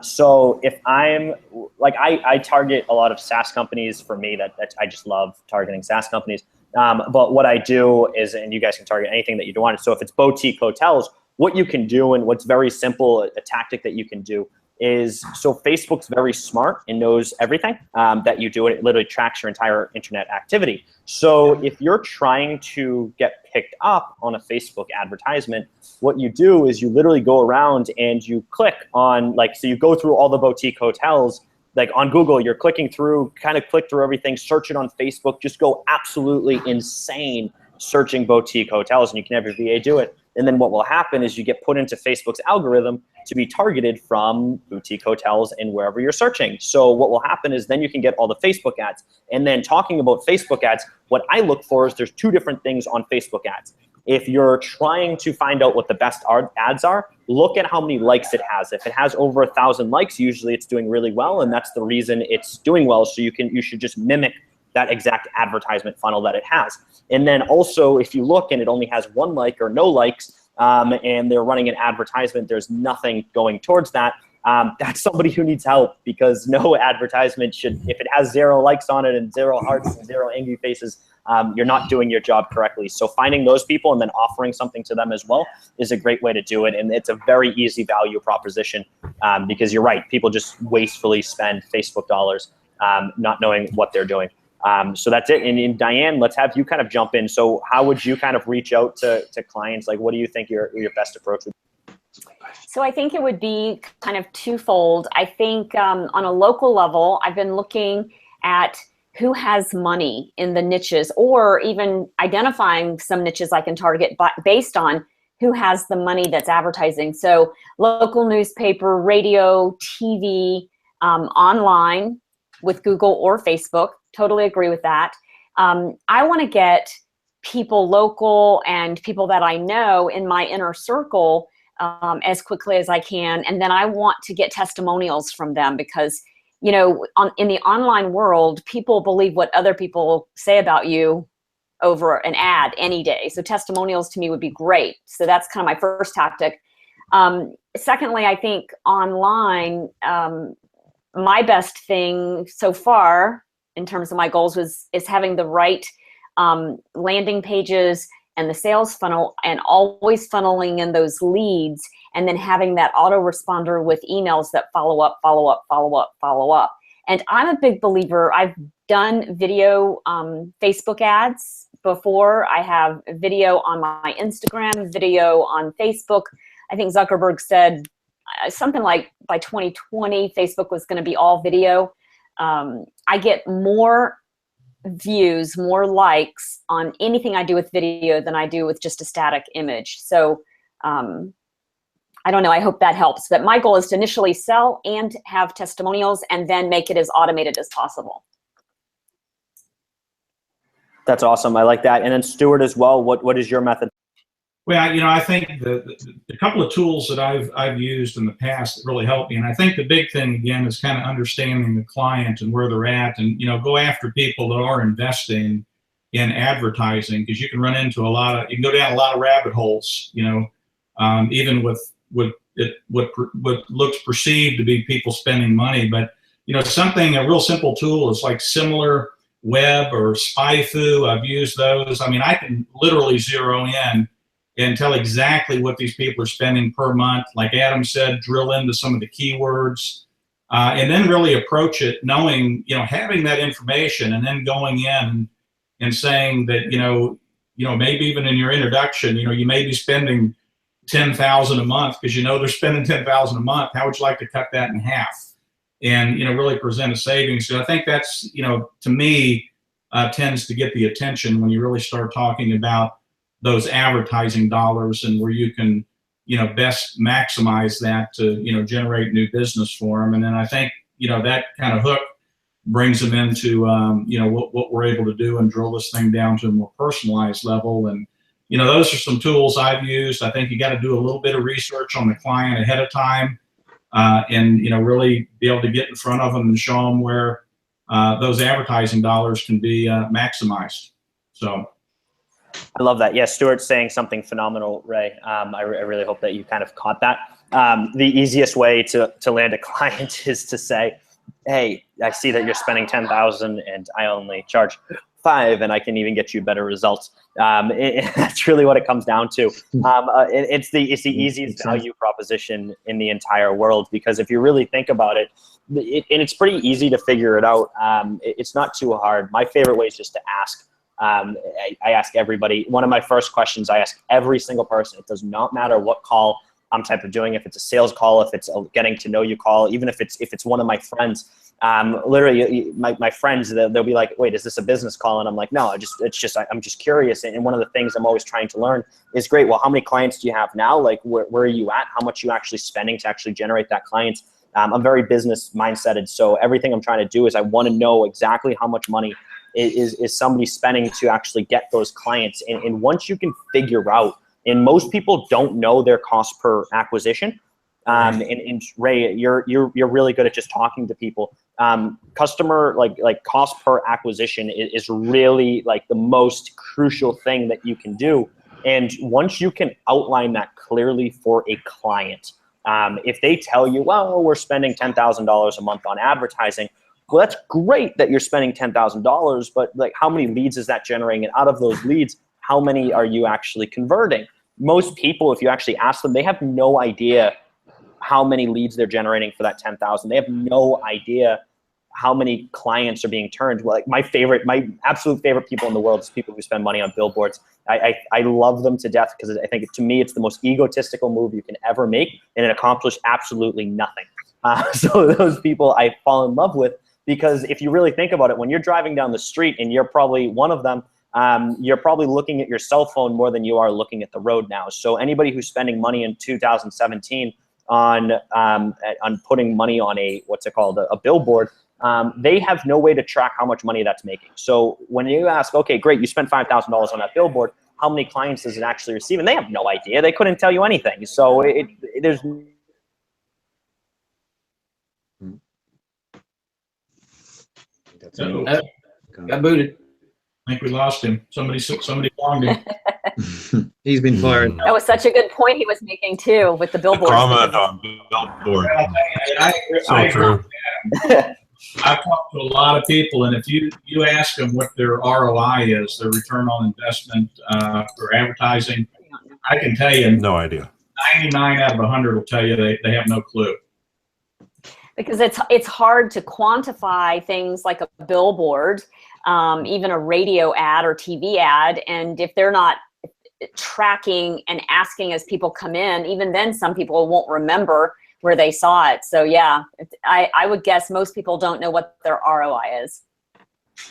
So if I'm like, I target a lot of SaaS companies. For me, that I just love targeting SaaS companies. But what I do is, and you guys can target anything that you want. So if it's boutique hotels, what you can do, and what's very simple, a tactic that you can do is, so Facebook's very smart and knows everything that you do. It literally tracks your entire internet activity. So if you're trying to get picked up on a Facebook advertisement, what you do is you literally go around and you click on, like, so you go through all the boutique hotels. Like on Google, you're clicking through, kind of click through everything, search it on Facebook, just go absolutely insane searching boutique hotels, and you can have your VA do it. And then what will happen is you get put into Facebook's algorithm to be targeted from boutique hotels and wherever you're searching. So what will happen is then you can get all the Facebook ads. And then talking about Facebook ads, what I look for is there's two different things on Facebook ads. If you're trying to find out what the best ads are, look at how many likes it has. If it has over 1,000 likes, usually it's doing really well, and that's the reason it's doing well. So you should just mimic that exact advertisement funnel that it has. And then also, if you look and it only has 1 like or no likes, and they're running an advertisement, there's nothing going towards that. That's somebody who needs help, because no advertisement should, if it has 0 likes on it and 0 hearts and 0 angry faces, you're not doing your job correctly. So finding those people and then offering something to them as well is a great way to do it. And it's a very easy value proposition, because you're right, people just wastefully spend Facebook dollars not knowing what they're doing. So that's it. And Diane, let's have you kind of jump in. So how would you kind of reach out to clients? Like, what do you think your best approach would be? So I think it would be kind of twofold. I think on a local level, I've been looking at who has money in the niches, or even identifying some niches I can target based on who has the money that's advertising. So local newspaper, radio, TV, online with Google or Facebook. Totally agree with that. I want to get people local and people that I know in my inner circle as quickly as I can. And then I want to get testimonials from them, because, you know, in the online world, people believe what other people say about you over an ad any day. So testimonials to me would be great. So that's kind of my first tactic. Secondly, I think online, my best thing so far in terms of my goals is having the right landing pages and the sales funnel, and always funneling in those leads, and then having that autoresponder with emails that follow up, follow up, follow up, follow up. And I'm a big believer. I've done video Facebook ads before. I have video on my Instagram, video on Facebook. I think Zuckerberg said something like by 2020, Facebook was going to be all video. I get more views, more likes on anything I do with video than I do with just a static image. So I don't know, I hope that helps. But my goal is to initially sell and have testimonials, and then make it as automated as possible. That's awesome. I like that. And then Stuart as well, what is your method? Well, you know, I think the couple of tools that I've used in the past that really help me, and I think the big thing again is kind of understanding the client and where they're at, and, you know, go after people that are investing in advertising, because you can run into you can go down a lot of rabbit holes, you know, even with what looks perceived to be people spending money. But you know, something, a real simple tool is like Similar Web or SpyFu. I've used those. I mean, I can literally zero in and tell exactly what these people are spending per month. Like Adam said, drill into some of the keywords, and then really approach it knowing, you know, having that information and then going in and saying that, you know, maybe even in your introduction, you know, you may be spending $10,000 a month because you know they're spending $10,000 a month. How would you like to cut that in half? And, you know, really present a savings. So I think that's, you know, to me, tends to get the attention when you really start talking about those advertising dollars and where you can, you know, best maximize that to, you know, generate new business for them. And then I think, you know, that kind of hook brings them into, you know, what we're able to do and drill this thing down to a more personalized level. And, you know, those are some tools I've used. I think you got to do a little bit of research on the client ahead of time, and, you know, really be able to get in front of them and show them where those advertising dollars can be maximized. So. I love that. Yeah, Stuart's saying something phenomenal, Ray. I really hope that you kind of caught that. The easiest way to land a client is to say, hey, I see that you're spending $10,000 and I only charge $5, and I can even get you better results. That's really what it comes down to. It's the easiest value proposition in the entire world, because if you really think about it, and it's pretty easy to figure it out. It's not too hard. My favorite way is just to ask. I ask everybody. One of my first questions I ask every single person. It does not matter what call I'm type of doing. If it's a sales call, if it's a getting to know you call, even if it's one of my friends. Literally, my friends, they'll be like, "Wait, is this a business call?" And I'm like, "No, I'm just curious." And one of the things I'm always trying to learn is, great. Well, how many clients do you have now? Like, where are you at? How much are you actually spending to actually generate that client? I'm very business mindseted, so everything I'm trying to do is I want to know exactly how much money is somebody spending to actually get those clients. And once you can figure out, and most people don't know their cost per acquisition. And Ray, you're really good at just talking to people. Customer like cost per acquisition is really like the most crucial thing that you can do. And once you can outline that clearly for a client, if they tell you, well, we're spending $10,000 a month on advertising, well, that's great that you're spending $10,000, but like, how many leads is that generating? And out of those leads, how many are you actually converting? Most people, if you actually ask them, they have no idea how many leads they're generating for that 10,000. They have no idea how many clients are being turned. Like my absolute favorite people in the world is people who spend money on billboards. I love them to death, because I think, to me, it's the most egotistical move you can ever make, and it accomplished absolutely nothing. So those people I fall in love with, because if you really think about it, when you're driving down the street and you're probably one of them, you're probably looking at your cell phone more than you are looking at the road now. So anybody who's spending money in 2017 on putting money on a billboard, they have no way to track how much money that's making. So when you ask, okay, great, you spent $5,000 on that billboard, how many clients does it actually receive? And they have no idea. They couldn't tell you anything. So there's. Got booted. I think we lost him. Somebody bombed him. He's been fired. That was such a good point he was making too with the billboard. Comment on billboard. So true. I've talked to a lot of people, and if you ask them what their ROI is, their return on investment for advertising, I can tell you, no idea. 99 out of 100 will tell you they have no clue. Because it's hard to quantify things like a billboard, even a radio ad or TV ad, and if they're not tracking and asking as people come in, even then some people won't remember where they saw it. So yeah, I would guess most people don't know what their ROI is.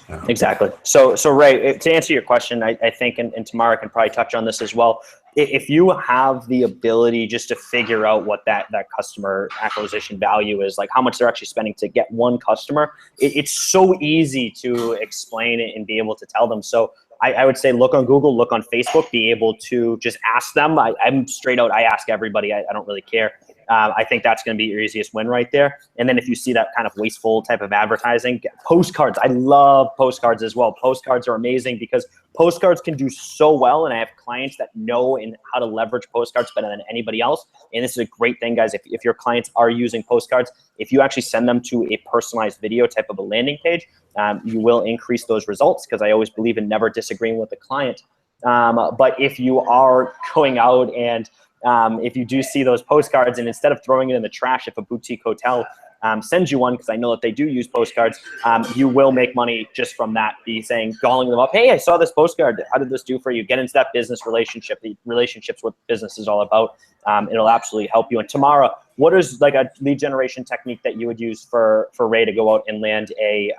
Yeah. Exactly. So Ray, to answer your question, I think, and Tamara can probably touch on this as well, if you have the ability just to figure out what that customer acquisition value is, like how much they're actually spending to get one customer, it's so easy to explain it and be able to tell them. So I would say look on Google, look on Facebook, be able to just ask them. I'm straight out, I ask everybody. I don't really care. I think that's going to be your easiest win right there. And then if you see that kind of wasteful type of advertising, postcards. I love postcards as well. Postcards are amazing because Postcards can do so well, and I have clients that know how to leverage postcards better than anybody else. And this is a great thing, guys. If your clients are using postcards, if you actually send them to a personalized video type of a landing page, you will increase those results, because I always believe in never disagreeing with the client. But if you are going out and if you do see those postcards, and instead of throwing it in the trash, if a boutique hotel sends you one, because I know that they do use postcards, you will make money just from that. Be saying, calling them up, hey, I saw this postcard. How did this do for you? Get into that business relationship. The relationship's what business is all about. It'll absolutely help you. And Tamara, what is like a lead generation technique that you would use for Ray to go out and land a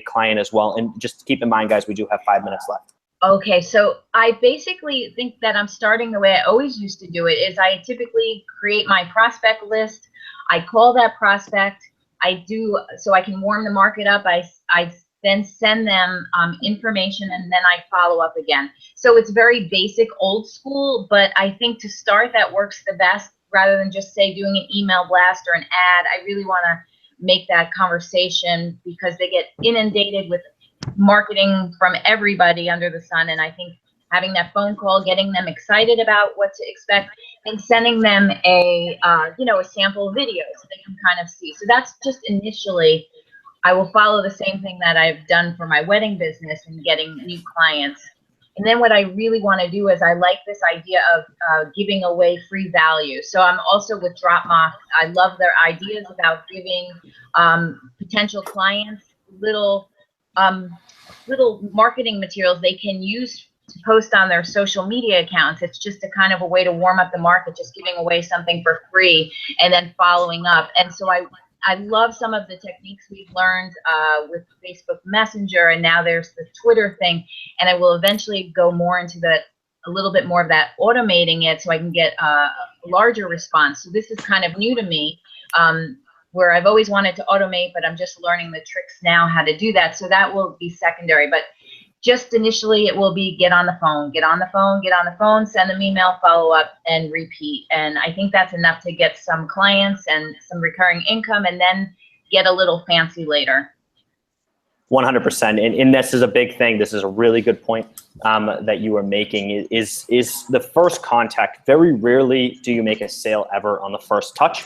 client as well? And just keep in mind, guys, we do have 5 minutes left. Okay, so I basically think that I'm starting the way I always used to do it. Is I typically create my prospect list. I call that prospect. I do, so I can warm the market up. I then send them information, and then I follow up again. So it's very basic, old school, but I think to start that works the best, rather than just say doing an email blast or an ad. I really want to make that conversation, because they get inundated with marketing from everybody under the sun. And I think having that phone call, getting them excited about what to expect, and sending them a sample video so they can kind of see. So that's just initially. I will follow the same thing that I've done for my wedding business and getting new clients. And then what I really want to do is, I like this idea of giving away free value. So I'm also with Dropbox. I love their ideas about giving potential clients little marketing materials they can use to post on their social media accounts. It's just a kind of a way to warm up the market, just giving away something for free and then following up. And so I love some of the techniques we've learned with Facebook Messenger, and now there's the Twitter thing. And I will eventually go more into a little bit more of that, automating it so I can get a larger response. So this is kind of new to me, where I've always wanted to automate, but I'm just learning the tricks now how to do that. So that will be secondary. But just initially, it will be get on the phone, send them email, follow up, and repeat. And I think that's enough to get some clients and some recurring income, and then get a little fancy later. 100%. And this is a big thing. This is a really good point that you are making, is the first contact. Very rarely do you make a sale ever on the first touch.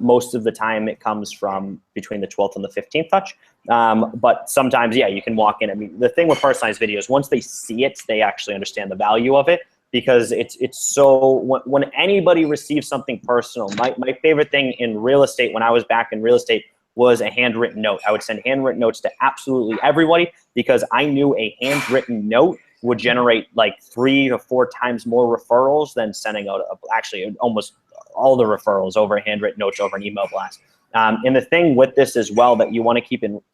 Most of the time it comes from between the 12th and the 15th touch. But sometimes, yeah, you can walk in. I mean, the thing with personalized videos, once they see it, they actually understand the value of it, because it's so, when anybody receives something personal, my favorite thing in real estate, when I was back in real estate, was a handwritten note. I would send handwritten notes to absolutely everybody, because I knew a handwritten note would generate like 3 to 4 times more referrals than sending out actually almost all the referrals over handwritten notes over an email blast. And the thing with this as well that you want to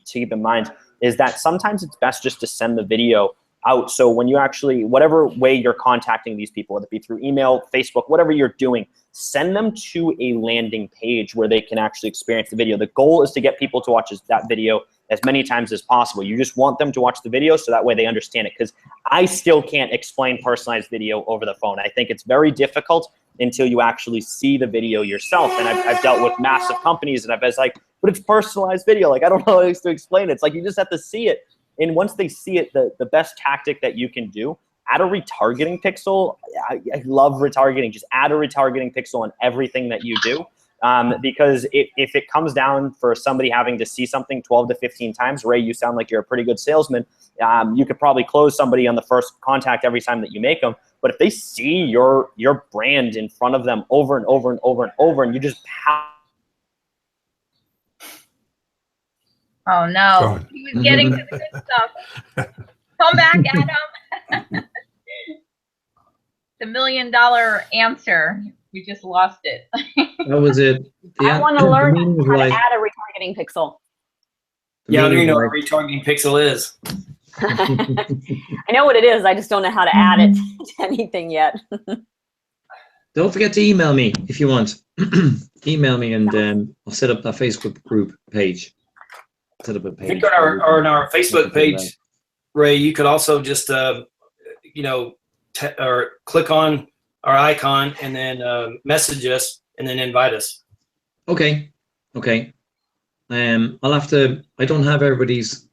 keep in mind is that sometimes it's best just to send the video out. So when you actually, whatever way you're contacting these people, whether it be through email, Facebook, whatever you're doing, send them to a landing page where they can actually experience the video. The goal is to get people to watch that video as many times as possible. You just want them to watch the video so that way they understand it, because I still can't explain personalized video over the phone. I think it's very difficult until you actually see the video yourself. And I've dealt with massive companies, and I've been like, but it's personalized video. Like, I don't know how else to explain it. It's like, you just have to see it. And once they see it, the best tactic that you can do, add a retargeting pixel. I love retargeting. Just add a retargeting pixel on everything that you do. Because if it comes down for somebody having to see something 12 to 15 times, Ray, you sound like you're a pretty good salesman. You could probably close somebody on the first contact every time that you make them. But if they see your brand in front of them over and over and over and over, and you just Oh no, he was getting to the good stuff. Come back, Adam. The $1 million answer. We just lost it. That was it. I want to learn how to add a retargeting pixel. Yeah, I don't even know what a retargeting pixel is. I know what it is. I just don't know how to add it to anything yet. Don't forget to email me if you want. Email me, and I'll set up that Facebook group page. Set up a page. I think on our Facebook page, Ray, you could also just or click on our icon and then message us and then invite us. Okay. I'll have to. I don't have everybody's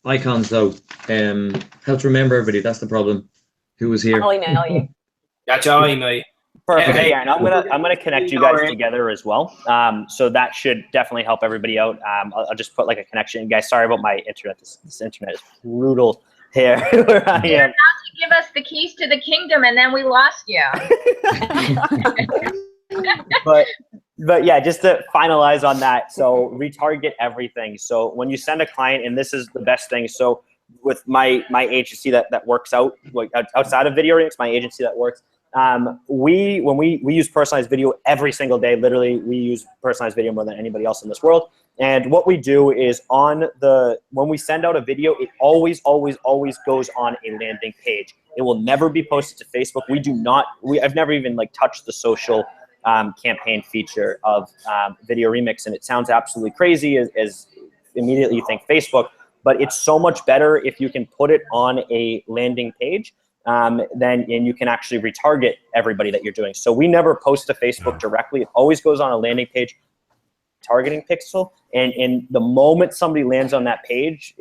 icons though. Help to remember everybody. That's the problem. Who was here? I'll email you. Gotcha. I'll email you. Perfect. Hey, Yeah, and I'm gonna connect you guys together as well. So that should definitely help everybody out. I'll just put like a connection. Guys, sorry about my internet. This internet is brutal here where I You're am. about to give us the keys to the kingdom, and then we lost you. But yeah, just to finalize on that. So retarget everything. So when you send a client, and this is the best thing. So with my agency that works out, like outside of VideoRemix, my agency that works. We use personalized video every single day. Literally, we use personalized video more than anybody else in this world. And what we do is when we send out a video, it always goes on a landing page. It will never be posted to Facebook. I've never even like touched the social campaign feature of VideoRemix, and it sounds absolutely crazy as immediately you think Facebook, but it's so much better if you can put it on a landing page. And you can actually retarget everybody that you're doing. So we never post to Facebook directly. It always goes on a landing page targeting pixel. And the moment somebody lands on that page,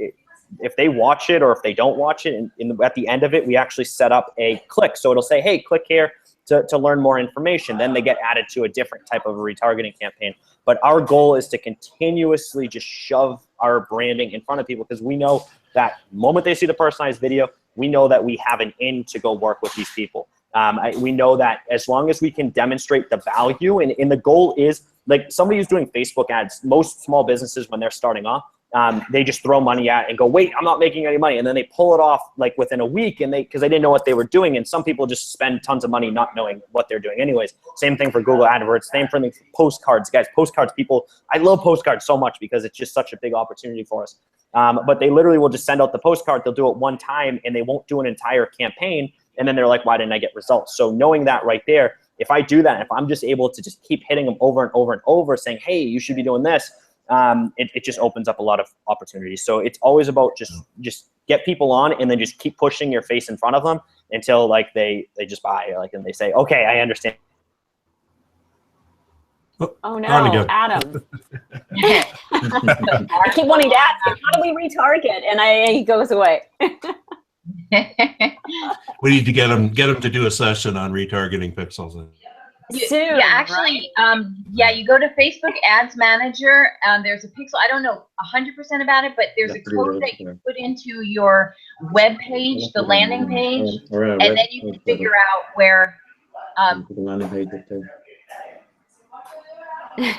if they watch it or if they don't watch it, at the end of it, we actually set up a click. So it'll say, hey, click here to learn more information. Then they get added to a different type of retargeting campaign. But our goal is to continuously just shove our branding in front of people, because we know that the moment they see the personalized video, we know that we have an in to go work with these people. We know that as long as we can demonstrate the value, and the goal is, like somebody who's doing Facebook ads, most small businesses when they're starting off, they just throw money at and go, wait, I'm not making any money. And then they pull it off like within a week, and because they didn't know what they were doing. And some people just spend tons of money not knowing what they're doing anyways. Same thing for Google AdWords, same for postcards. Guys, postcards, I love postcards so much because it's just such a big opportunity for us. But they literally will just send out the postcard. They'll do it one time and they won't do an entire campaign. And then they're like, why didn't I get results? So knowing that right there, if I do that, if I'm just able to just keep hitting them over and over and over saying, hey, you should be doing this, it just opens up a lot of opportunities. So it's always about just get people on and then just keep pushing your face in front of them until like they just buy, like, and they say, okay, I understand. Oh no, Adam. I keep wanting to ask him, how do we retarget? And he goes away. We need to get him to do a session on retargeting pixels. Soon, yeah, actually, yeah, you go to Facebook Ads Manager. There's a pixel. I don't know 100% about it, but there's a code that you put into your web page, the landing page, and then you can figure out where. The landing page up there. Is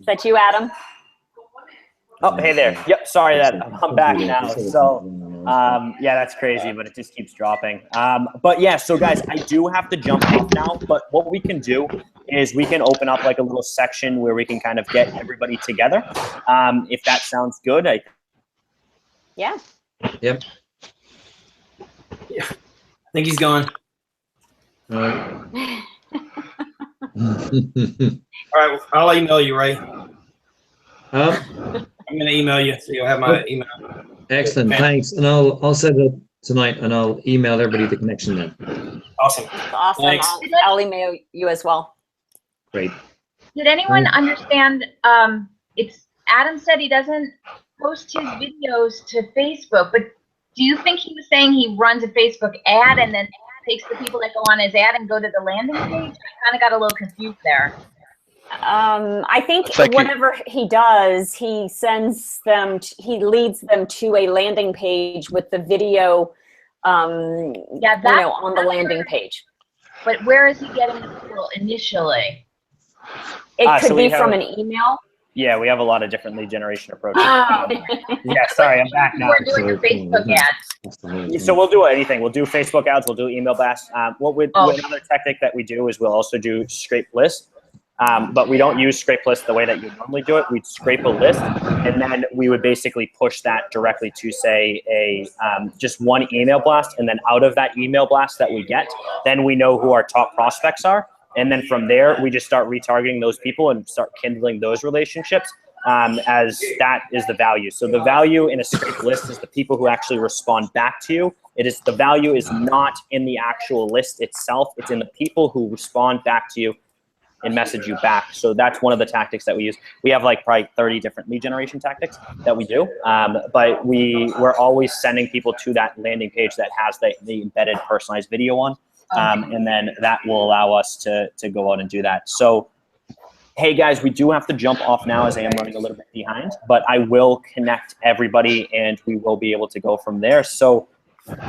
that you, Adam? Oh, hey there. Yep, sorry that I'm back now. So, yeah, that's crazy, but it just keeps dropping. But yeah, so guys, I do have to jump off now, but what we can do is we can open up like a little section where we can kind of get everybody together. If that sounds good. Yeah. Yep. Yeah. I think he's gone. All right, I'll email you, Ray. I'm going to email you, so you'll have my email. Excellent, thanks. And I'll set it up tonight, and I'll email everybody the connection then. Awesome. Awesome. Thanks. I'll email you as well. Great. Did anyone understand? It's Adam said he doesn't post his videos to Facebook, but do you think he was saying he runs a Facebook ad and then takes the people that go on his ad and go to the landing page? I kind of got a little confused there. I think whatever he does, he sends them, he leads them to a landing page with the video, yeah, on the landing page. But where is he getting the people initially? It could be from an email. Yeah, we have a lot of different lead generation approaches. Yeah, sorry, I'm back now. We're doing the Facebook ads. So we'll do anything. We'll do Facebook ads. We'll do email blasts. Another technique that we do is we'll also do scrape list. But we don't use scrape list the way that you normally do it. We'd scrape a list, and then we would basically push that directly to, say, just one email blast. And then out of that email blast that we get, then we know who our top prospects are. And then from there, we just start retargeting those people and start kindling those relationships, as that is the value. So the value in a scrape list is the people who actually respond back to you. The value is not in the actual list itself. It's in the people who respond back to you and message you back. So that's one of the tactics that we use. We have like probably 30 different lead generation tactics that we do, but we're always sending people to that landing page that has the embedded personalized video on, and then that will allow us to go out and do that. So, hey guys, we do have to jump off now as I am running a little bit behind, but I will connect everybody and we will be able to go from there. So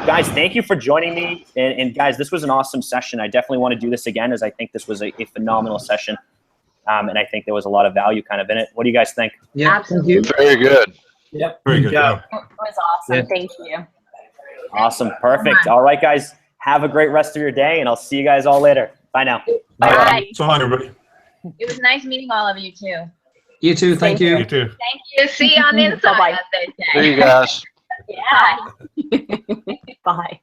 guys, thank you for joining me. And guys, this was an awesome session. I definitely want to do this again, as I think this was a phenomenal session. And I think there was a lot of value kind of in it. What do you guys think? Yeah, Absolutely. Very good. Yep. Very good. Yeah. It was awesome. Yeah. Thank you. Awesome. Perfect. All right, guys. Have a great rest of your day, and I'll see you guys all later. Bye now. Bye. So long, everybody. It was nice meeting all of you too. You too. Thank you. You too. Thank you. See you on the inside, Bye-bye. as they say. See you guys. Yeah. Bye.